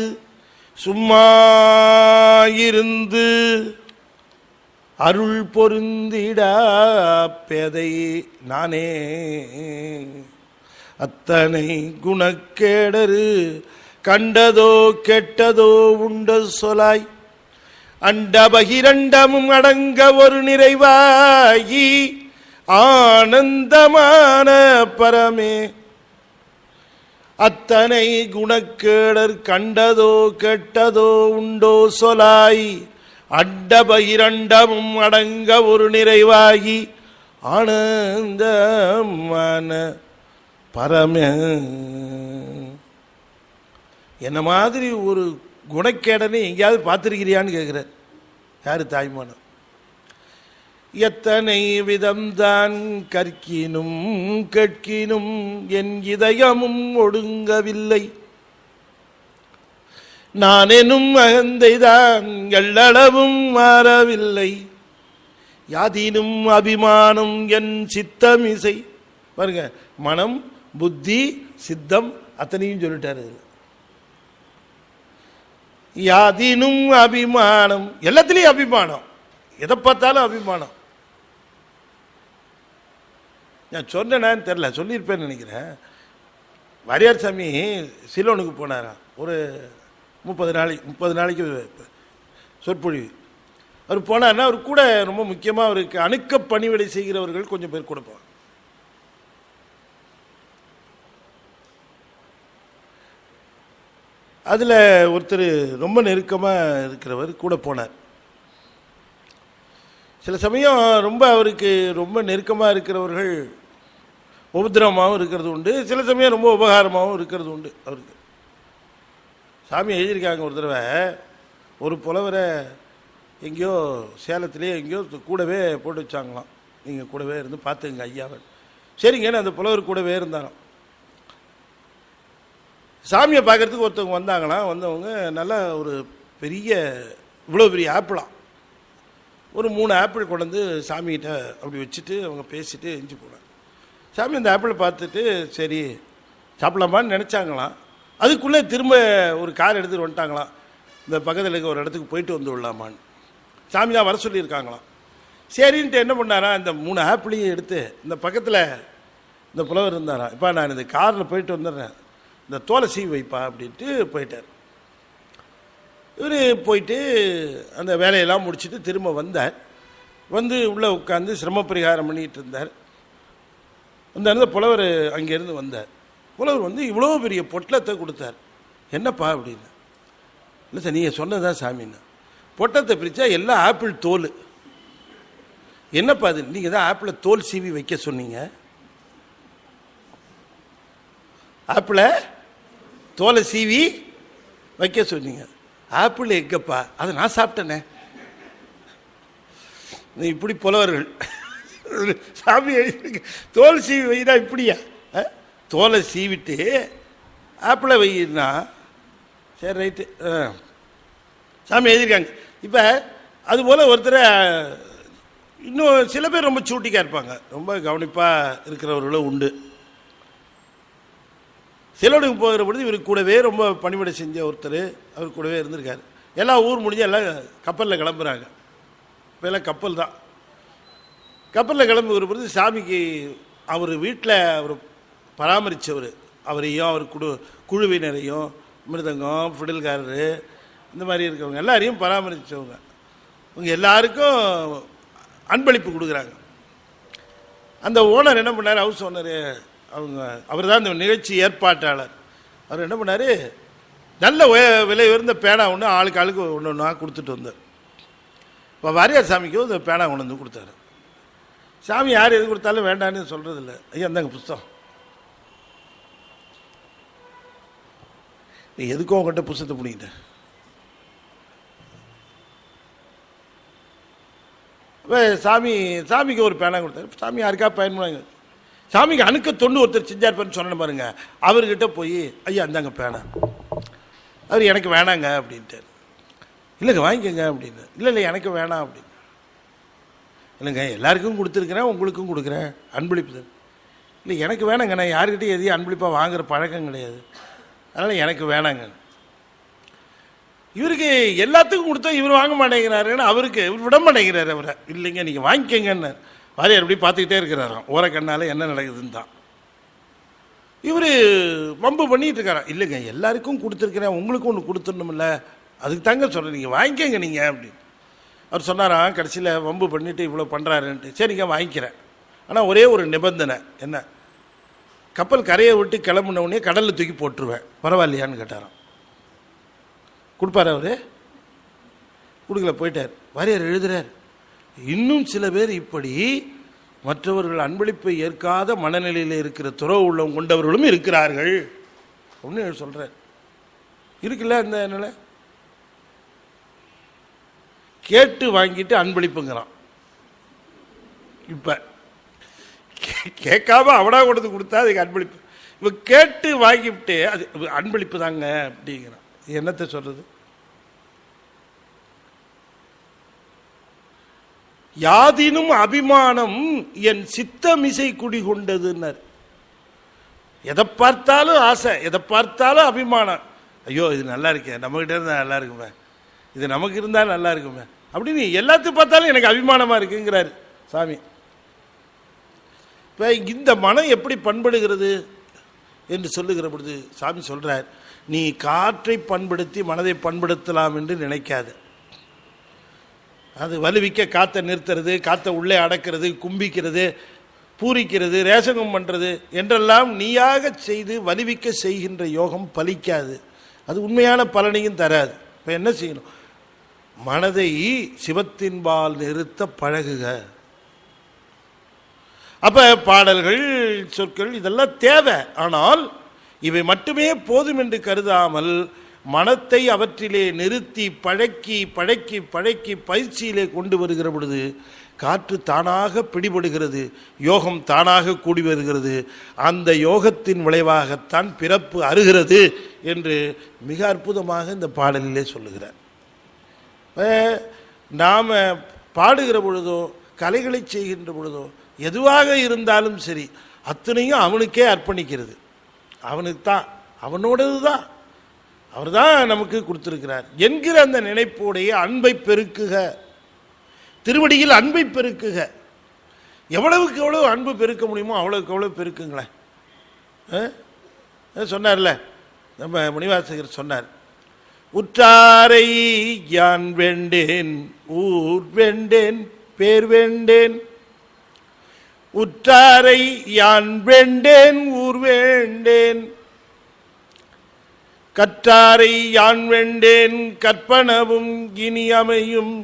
சும்மாயிருந்து அருள் பொருந்திடா பேதை நானே. அத்தனை குணக்கேடரு கண்டதோ கெட்டதோ உண்ட சொலாய் அண்ட பகிரண்டமும் அடங்க ஒரு நிறைவாயி ஆனந்தமான பரமே. அத்தனை குணக்கேடர் கண்டதோ கெட்டதோ உண்டோ சொலாய் அண்ட பகிரண்டமும் அடங்க ஒரு நிறைவாகி ஆனந்தமான பரமே. என்ன மாதிரி ஒரு குணக்கேடனை எங்கேயாவது பார்த்துருக்கிறியான்னு கேட்குறார் யாரு தாய்மானம். எத்தனை விதம்தான் கற்கினும் கேட்கினும் என் இதயமும் ஒடுங்கவில்லை. நான் எனும் அகந்தைதான் எள்ளளவும் மாறவில்லை. யாதினும் அபிமானம் என் சித்தமிசை. பாருங்க, மனம் புத்தி சித்தம் அத்தனையும் சொல்லிட்டாரு. யாதினும் அபிமானம், எல்லாத்திலையும் அபிமானம், எதை பார்த்தாலும் அபிமானம். நான் சொன்னேன்னு தெரியல, சொல்லியிருப்பேன்னு நினைக்கிறேன். வாரியார் சாமி சிலோனுக்கு போனாரா ஒரு 30 நாளைக்கு சொற்பொழிவு. அவர் போனார்னா அவர் கூட ரொம்ப முக்கியமாக அவருக்கு அணுக்க பணிவிடை செய்கிறவர்கள் கொஞ்சம் பேர் கொடுப்பாங்க. அதில் ஒருத்தர் ரொம்ப நெருக்கமாக இருக்கிறவர் கூட போனார். சில சமயம் ரொம்ப அவருக்கு ரொம்ப நெருக்கமாக இருக்கிறவர்கள் உபதிரவமாகவும் இருக்கிறது உண்டு, சில சமயம் ரொம்ப உபகாரமாகவும் இருக்கிறது உண்டு. அவருக்கு சாமி எழுதியிருக்காங்க, ஒரு தடவை ஒரு புலவரை எங்கேயோ சேலத்திலே எங்கேயோ கூடவே போட்டு வச்சாங்களாம். நீங்கள் கூடவே இருந்து பார்த்துங்க ஐயாவை. சரிங்கன்னு அந்த புலவர் கூடவே இருந்தாராம். சாமியை பார்க்குறதுக்கு ஒருத்தவங்க வந்தாங்களாம். வந்தவங்க நல்லா ஒரு பெரிய இவ்வளோ பெரிய ஆப்பிளாம், ஒரு 3 ஆப்பிள் கொண்டு வந்து சாமிகிட்ட அப்படி வச்சுட்டு அவங்க பேசிட்டு எஞ்சி போனாங்க. சாமி அந்த ஆப்பிளை பார்த்துட்டு சரி சாப்பிடலாமான்னு நினச்சாங்களாம். அதுக்குள்ளே திரும்ப ஒரு கார் எடுத்துகிட்டு வந்துட்டாங்களாம். இந்த பக்கத்தில் இருக்க ஒரு இடத்துக்கு போயிட்டு வந்து விடலாமான்னு சாமி தான் வர சொல்லியிருக்காங்களாம். சரின்ட்டு என்ன பண்ணாரா, இந்த 3 ஆப்பிளையும் எடுத்து இந்த பக்கத்தில் இந்த புலவர் இருந்தாராம். இப்போ நான் இந்த காரில் போயிட்டு வந்துடுறேன், இந்த தோலை சீவி வைப்பா அப்படின்ட்டு போயிட்டார். இவர் போயிட்டு அந்த வேலையெல்லாம் முடிச்சுட்டு திரும்ப வந்தார். வந்து உள்ளே உட்காந்து சிரம பரிகாரம் பண்ணிகிட்டு இருந்தார். அந்த புலவர் அங்கேருந்து வந்தார். புலவர் வந்து இவ்வளோ பெரிய பொட்டலத்தை கொடுத்தார். என்னப்பா அப்படின்னு. இல்லை சார் நீங்கள் சொன்னதான் சாமின்னு. பொட்டத்தை பிரித்தா எல்லாம் ஆப்பிள் தோல். என்னப்பா அது? நீங்கள் தான் ஆப்பிளை தோல் சீவி வைக்க சொன்னீங்க. ஆப்பிளை தோலை சீவி வைக்க சொன்னீங்க. ஆப்பிள் எங்கப்பா? அதை நான் சாப்பிட்டேனே. இப்படி புலவர்கள் சாமி தோல் சீவி வைனா இப்படியா? தோலை சீவிட்டு ஆப்பிளை வைனா சரி ரைட்டு சாமி எழுதியிருக்காங்க. இப்போ அதுபோல் ஒருத்தர் இன்னும் சில பேர் ரொம்ப சூட்டிக்காக இருப்பாங்க, ரொம்ப கவனிப்பாக இருக்கிறவர்களும் உண்டு. சிலோடுக்கு போகிற பொழுது இவருக்கு கூடவே ரொம்ப பணிவிடை செஞ்ச ஒருத்தர் அவர் கூடவே இருந்திருக்காரு. எல்லாம் ஊர் முடிஞ்சு எல்லாம் கப்பலில் கிளம்புறாங்க. இப்போ எல்லாம் கப்பல் தான். கப்பலில் கிளம்புகிற பொழுது சாமிக்கு அவர் வீட்டில் அவர் பராமரித்தவர், அவரையும் அவர் குழுவினரையும், மிருதங்கம், ஃபிடில்காரரு, இந்த மாதிரி இருக்கிறவங்க எல்லாரையும் பராமரித்தவங்க. அவங்க எல்லாருக்கும் அன்பளிப்பு கொடுக்குறாங்க. அந்த ஓனர் என்ன பண்ணார், ஹவுஸ் ஓனர், அவர் தான் இந்த நிகழ்ச்சி ஏற்பாட்டாளர். அவர் என்ன பண்ணார், நல்ல விலை உயர்ந்த பேனா ஒன்று ஆளுக்கு ஒன்று ஒன்றா கொடுத்துட்டு வந்தார். இப்போ வாரியார் சாமிக்கும் இந்த பேனா கொண்டு வந்து கொடுத்தாரு. சாமி யார் எது கொடுத்தாலும் வேண்டான்னு சொல்கிறது இல்லை. ஐயா அந்தாங்க புஸ்தகம், நீ எதுக்கும் உங்கள்கிட்ட புஸ்தகத்தை பிடிக்கிட்டேன். சாமிக்கு ஒரு பேனா கொடுத்தாரு. சாமி யாருக்கா பயன்படுங்க. சாமிக்கு அணுக்க தொண்டு ஒருத்தர் செஞ்சார்ப்பான்னு சொன்ன பாருங்க. அவர்கிட்ட போய் ஐயா அந்தாங்க பேனா. அவர் எனக்கு வேணாங்க அப்படின்ட்டார். இல்லைங்க வாங்கிக்கோங்க அப்படின்னு. இல்லை எனக்கு வேணாம் அப்படின்னு. இல்லைங்க எல்லாருக்கும் கொடுத்துருக்குறேன், உங்களுக்கும் கொடுக்குறேன், அன்பளிப்பு தான். இல்லை எனக்கு வேணாங்க, நான் யாருக்கிட்டையும் எதையும் அன்பளிப்பாக வாங்குகிற பழக்கம் கிடையாது, அதனால் எனக்கு வேணாங்க. இவருக்கு எல்லாத்துக்கும் கொடுத்தா இவர் வாங்க மாட்டேங்கிறாருன்னு அவருக்கு இவர் விட மாட்டேங்கிறாரு அவரை. இல்லைங்க நீங்கள் வாங்கிக்கங்கன்னு வாரியார் எப்படி பார்த்துக்கிட்டே இருக்கிறாராம் ஓரக்கண்ணால் என்ன நடக்குதுன்னு தான். இவர் வம்பு பண்ணிட்டு இருக்காராம். இல்லைங்க எல்லாருக்கும் கொடுத்துருக்கிறேன், உங்களுக்கும் ஒன்று கொடுத்துடணும்ல, அதுக்கு தாங்க சொல்கிறேன், நீங்கள் வாங்கிக்கங்க நீங்கள் அப்படின்னு. அவர் சொன்னாராம். கடைசியில் வம்பு பண்ணிவிட்டு இவ்வளோ பண்ணுறாருன்ட்டு. சரிங்க வாங்கிக்கிறேன், ஆனால் ஒரே ஒரு நிபந்தனை. என்ன? கப்பல் கரையை விட்டு கிளம்புனவுடனே கடலில் தூக்கி போட்டுருவேன், பரவாயில்லையான்னு கேட்டாராம். கொடுப்பார் அவர்? கொடுக்கல, போயிட்டார். வாரியார் எழுதுறார், இன்னும் சில பேர் இப்படி மற்றவர்கள் அன்பளிப்பை ஏற்காத மனநிலையில் இருக்கிற துறவு உள்ளம் கொண்டவர்களும் இருக்கிறார்கள் அப்படின்னு சொல்கிறார். இருக்குல்ல அந்த நிலை. கேட்டு வாங்கிட்டு அன்பளிப்புங்கிறான். இப்போ கேட்காம அவனா கொடுத்து கொடுத்தா அதுக்கு அன்பளிப்பு. இப்போ கேட்டு வாங்கிவிட்டு அது அன்பளிப்பு தாங்க அப்படிங்கிறான். என்னத்தை சொல்றது? யாதினும் அபிமானம் என் சித்தமிசை குடிகொண்டதுன்னார். எதை பார்த்தாலும் ஆசை, எதை பார்த்தாலும் அபிமானம். ஐயோ இது நல்லா இருக்கேன், நம்மகிட்ட இருந்தால் நல்லா இருக்குமே, இது நமக்கு இருந்தால் நல்லா இருக்குமே அப்படின்னு எல்லாத்தையும் பார்த்தாலும் எனக்கு அபிமானமாக இருக்குங்கிறாரு சாமி. இப்போ இந்த மனம் எப்படி பண்படுகிறது என்று சொல்லுகிற பொழுது சாமி சொல்கிறார், நீ காற்றை பண்படுத்தி மனதை பண்படுத்தலாம் என்று நினைக்காது. அது வலுவிக்க காற்றை நிறுத்துறது, காற்றை உள்ளே அடக்கிறது, கும்பிக்கிறது, பூரிக்கிறது, ரேசகம் பண்ணுறது என்றெல்லாம் நீயாக செய்து வலுவிக்க செய்கின்ற யோகம் பலிக்காது, அது உண்மையான பலனையும் தராது. இப்போ என்ன செய்யணும்? மனதை சிவத்தின்பால் நிறுத்த பழகுக. அப்போ பாடல்கள், சொற்கள் இதெல்லாம் தேவை. ஆனால் இவை மட்டுமே போதும் என்று கருதாமல் மனத்தை அவற்றிலே நிறுத்தி பழக்கி பழக்கி பழக்கி பயிற்சியிலே கொண்டு வருகிற பொழுது காற்று தானாக பிடிபடுகிறது, யோகம் தானாக கூடி வருகிறது. அந்த யோகத்தின் விளைவாகத்தான் பிறப்பு அருகிறது என்று மிக அற்புதமாக இந்த பாடலிலே சொல்லுகிறார். நாம் பாடுகிற பொழுதோ கலைகளை செய்கின்ற பொழுதோ எதுவாக இருந்தாலும் சரி அத்தனையும் அவனுக்கே அர்ப்பணிக்கிறது. அவனுக்கு தான், அவனோடது தான், அவர் தான் நமக்கு கொடுத்திருக்கிறார் என்கிற அந்த நினைப்போடைய அன்பை பெருக்குக, திருவடியில் அன்பை பெருக்குக. எவ்வளவுக்கு எவ்வளவு அன்பு பெருக்க முடியுமோ அவ்வளவுக்கு எவ்வளவு பெருக்குங்களேன். சொன்னார்ல நம்ம முனிவாசகர் சொன்னார், உற்றாரை யான் வேண்டேன் ஊர் வேண்டேன் பேர் வேண்டேன், உற்றாரை யான் வேண்டேன் ஊர் வேண்டேன், கற்றாரை யான் வேண்டேன் கற்பனவும் இனி அமையும்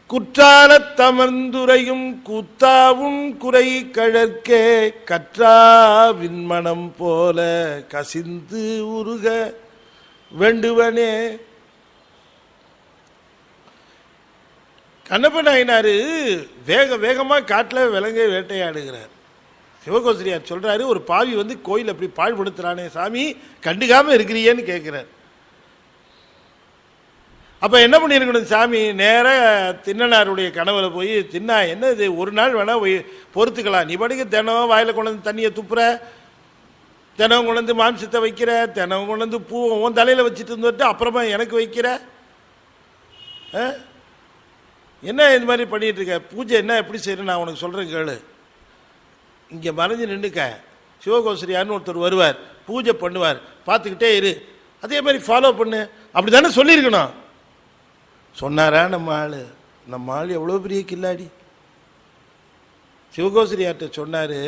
குற்றாலத் தமர்ந்துரையும் கூத்தாவும் குறை கழற்கே கற்றாவின் மனம் போல கசிந்து உருக வேண்டுவனே. கண்ணப்ப நாயனாரு வேகமா காட்டில் விலங்கை வேட்டையாடுகிறார். சிவகோசரியார் சொல்றாரு, ஒரு பாவி வந்து கோயில் அப்படி பாழ்படுத்துறானே சாமி, கண்டுக்காம இருக்கிறியேன்னு கேட்கிறார். அப்ப என்ன பண்ணிருக்கணும் சாமி, நேர தின்னனாருடைய கனவுல போய், தின்னா என்ன இது, ஒரு நாள் வேணா பொறுத்துக்கலாம், நீ பாட்டுக்கு தினம் வாயில கொண்டு வந்து தண்ணியை துப்புற, தினம் கொண்டு வந்து மாம்சத்தை வைக்கிற, தினம் கொண்டு வந்து பூ உன் தலையில வச்சுட்டு வந்துட்டு அப்புறமா எனக்கு வைக்கிற, என்ன இது மாதிரி பண்ணிட்டு இருக்க, பூஜை என்ன எப்படி செய்யணும் நான் உனக்கு சொல்றேன் கேளு. இங்க மறைஞ்சு நின்றுக்க, சிவகோசரியார்னு ஒருத்தர் வருவார், பூஜை பண்ணுவார், பார்த்துக்கிட்டே இரு, அதே மாதிரி ஃபாலோ பண்ணு, அப்படித்தானே சொல்லியிருக்கணும். சொன்னாரா நம்ம ஆள் எவ்வளோ பெரிய கில்லாடி. சிவகோசரியார்ட்ட சொன்னாரு,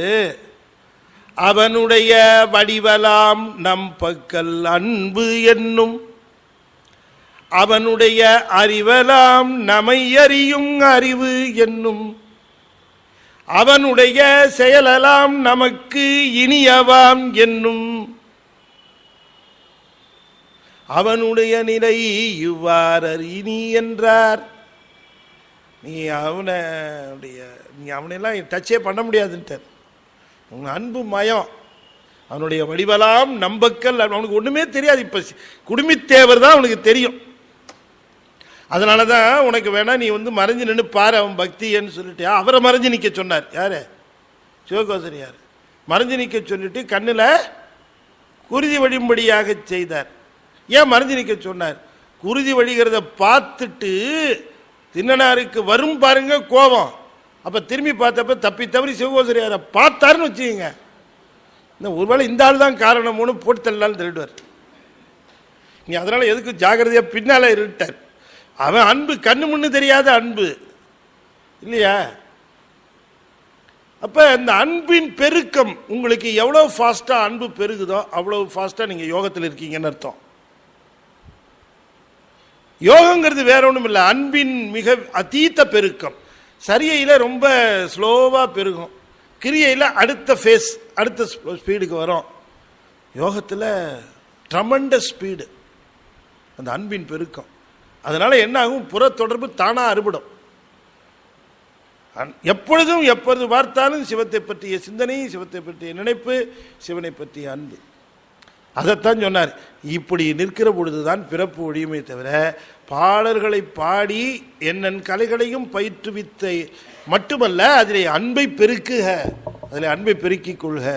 அவனுடைய வடிவலாம் நம் பக்கல் அன்பு என்னும், அவனுடைய அறிவலாம் நமை அறியும் அறிவு என்னும், அவனுடைய செயலலாம் நமக்கு இனியவாம் என்னும், அவனுடைய நிலை இவ்வாறு இனி என்றார். நீ அவனையெல்லாம் டச்சே பண்ண முடியாதுன்ட்டார். உங்க அன்பு மயம், அவனுடைய வடிவலாம் நம்பக்கல், அவனுக்கு ஒண்ணுமே தெரியாது. இப்ப குடுமித்தேவர் தான் அவனுக்கு தெரியும். அதனாலதான் உனக்கு வேணா நீ வந்து மறைஞ்சு நின்று பாரு அவன் பக்தின்னு சொல்லிட்டு அவரை மறைஞ்சு நிக்க சொன்னார். யாரு? சிவகோசரியார். மறைஞ்சு நிக்க சொல்லிட்டு கண்ணுல குருதி வழியும்படியாக செய்தார். ஏன் மறைஞ்சு நிக்க சொன்னார்? குருதி வழிகிறத பார்த்துட்டு தின்னனாருக்கு வரும் பாருங்க கோபம். அப்ப திரும்பி பார்த்தப்ப தப்பி தவறி சிவகோசரியாரை பார்த்தாருன்னு வச்சுக்கோங்க, ஒருவேளை இந்த ஆள் தான் காரணம்னு போட்டு தள்ளாலும் திருடுவார். நீ அதனால எதுக்கு ஜாகிரதையா பின்னால இருட்டார். அவன் அன்பு கண்ணு முன்னு தெரியாத அன்பு இல்லையா? அப்ப இந்த அன்பின் பெருக்கம் உங்களுக்கு எவ்வளவு ஃபாஸ்டா அன்பு பெருகுதோ அவ்வளவு ஃபாஸ்டா நீங்க யோகத்தில் இருக்கீங்கன்னு அர்த்தம். யோகங்கிறது வேற ஒன்றும் இல்லை, அன்பின் மிக அதீத பெருக்கம். சரியையில் ரொம்ப ஸ்லோவா பெருகும், கிரியையில் அடுத்த ஃபேஸ் அடுத்த ஸ்பீடுக்கு வரும். யோகத்தில் ட்ரமண்டஸ் ஸ்பீடு அந்த அன்பின் பெருக்கம். அதனால என்ன ஆகும், புற தொடர்பு தானா அறுபடும். எப்பொழுதும் எப்பொழுது பார்த்தாலும் சிவத்தை பற்றிய சிந்தனை, சிவத்தை பற்றிய நினைப்பு, சிவனை பற்றிய அன்பு. அதைத்தான் சொன்னார். இப்படி நிற்கிற பொழுதுதான் பிறப்பு ஒழியுமே தவிர பாடல்களை பாடி என்னென் கலைகளையும் பயிற்றுவித்த மட்டுமல்ல, அதிலே அன்பை பெருக்குக, அதில் அன்பை பெருக்கிக் கொள்க,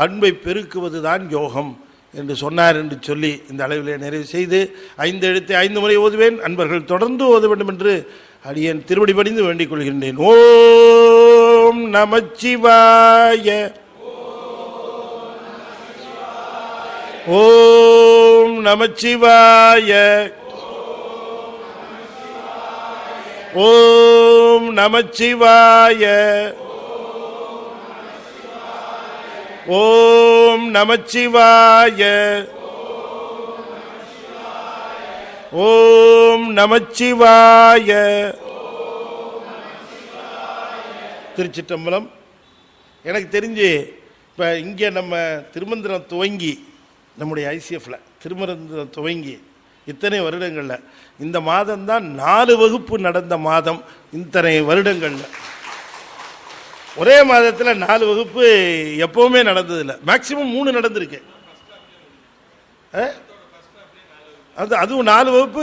அன்பை பெருக்குவதுதான் யோகம் என்று சொன்னார் என்று சொல்லி இந்த அளவிலே நிறைவு செய்து 5 எழுத்தை 5 முறை ஓதுவேன். அன்பர்கள் தொடர்ந்து ஓத வேண்டும் என்று அடியேன் திருவடி பணிந்து வேண்டிக் கொள்கின்றேன். ஓம் நமச்சிவாய, ஓம் நமச்சிவாய, ஓம் நமச்சிவாய, ஓம் நமச்சிவாய, ஓம் நமச்சிவாய. திருச்சிற்றம்பலம். எனக்கு தெரிஞ்சு இப்போ இங்கே நம்ம திருமந்திரம் துவங்கி, நம்முடைய ஐசிஎஃப்ல திருமந்திரம் துவங்கி இத்தனை வருடங்களில் இந்த மாதம்தான் 4 வகுப்பு நடந்த மாதம். இத்தனை வருடங்களில் ஒரே மாதத்தில் 4 வகுப்பு எப்பவுமே நடந்ததில்லை. மேக்சிமம் 3 நடந்திருக்கு. அதுவும் 4 வகுப்பு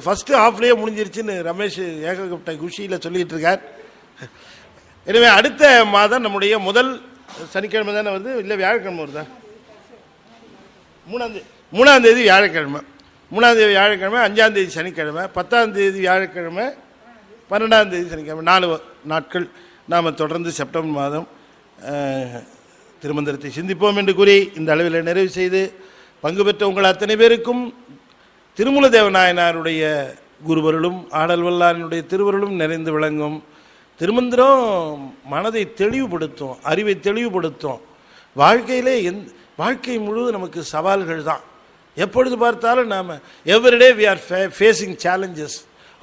ஃபர்ஸ்ட் ஹாஃப்லேயே முடிஞ்சிருச்சுன்னு ரமேஷ் ஏகப்பட்ட குஷியில் சொல்லிட்டு இருக்கார். எனவே அடுத்த மாதம் நம்முடைய முதல் சனிக்கிழமை தானே வருது, இல்லை வியாழக்கிழமை வருதா? 3ஆம் தேதி வியாழக்கிழமை, 3ஆம் தேதி வியாழக்கிழமை, 5ஆம் தேதி சனிக்கிழமை, 10ஆம் தேதி வியாழக்கிழமை, 12ஆம் தேதி சனிக்கிழமை, 4 நாட்கள் நாம் தொடர்ந்து செப்டம்பர் மாதம் திருமந்திரத்தை சிந்திப்போம் என்று கூறி இந்த அளவில் நிறைவு செய்து, பங்கு பெற்ற உங்கள் அத்தனை பேருக்கும் திருமூல தேவநாயனாருடைய குருவருளும் ஆடல் வல்லாரினுடைய திருவருளும் நிறைந்து விளங்கும். திருமந்திரம் மனதை தெளிவுபடுத்தும், அறிவை தெளிவுபடுத்தும். வாழ்க்கையிலே வாழ்க்கை முழுவதும் நமக்கு சவால்கள் தான். எப்பொழுது பார்த்தாலும் நாம் everyday we are facing challenges.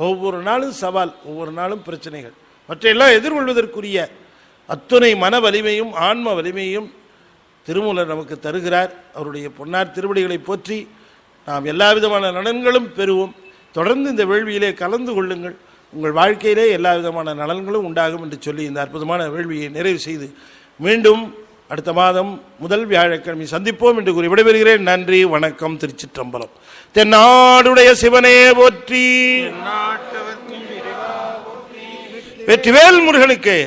ஒவ்வொரு நாளும் சவால், ஒவ்வொரு நாளும் பிரச்சனைகள். மற்றையெல்லாம் எதிர்கொள்வதற்குரிய அத்துணை மன வலிமையும் ஆன்ம வலிமையும் திருமூலர் நமக்கு தருகிறார். அவருடைய பொன்னார் திருவடிகளை போற்றி நாம் எல்லா விதமான நலன்களும் பெறுவோம். தொடர்ந்து இந்த வேள்வியிலே கலந்து கொள்ளுங்கள். உங்கள் வாழ்க்கையிலே எல்லா விதமான நலன்களும் உண்டாகும் என்று சொல்லி இந்த அற்புதமான வேள்வியை நிறைவு செய்து மீண்டும் அடுத்த மாதம் முதல் வியாழக்கிழமை சந்திப்போம் என்று கூறி விடைபெறுகிறேன். நன்றி, வணக்கம். திருச்சிற்றம்பலம். தென்னாடுடைய சிவனே போற்றி, வெற்றிவேல் முருகனுக்கு.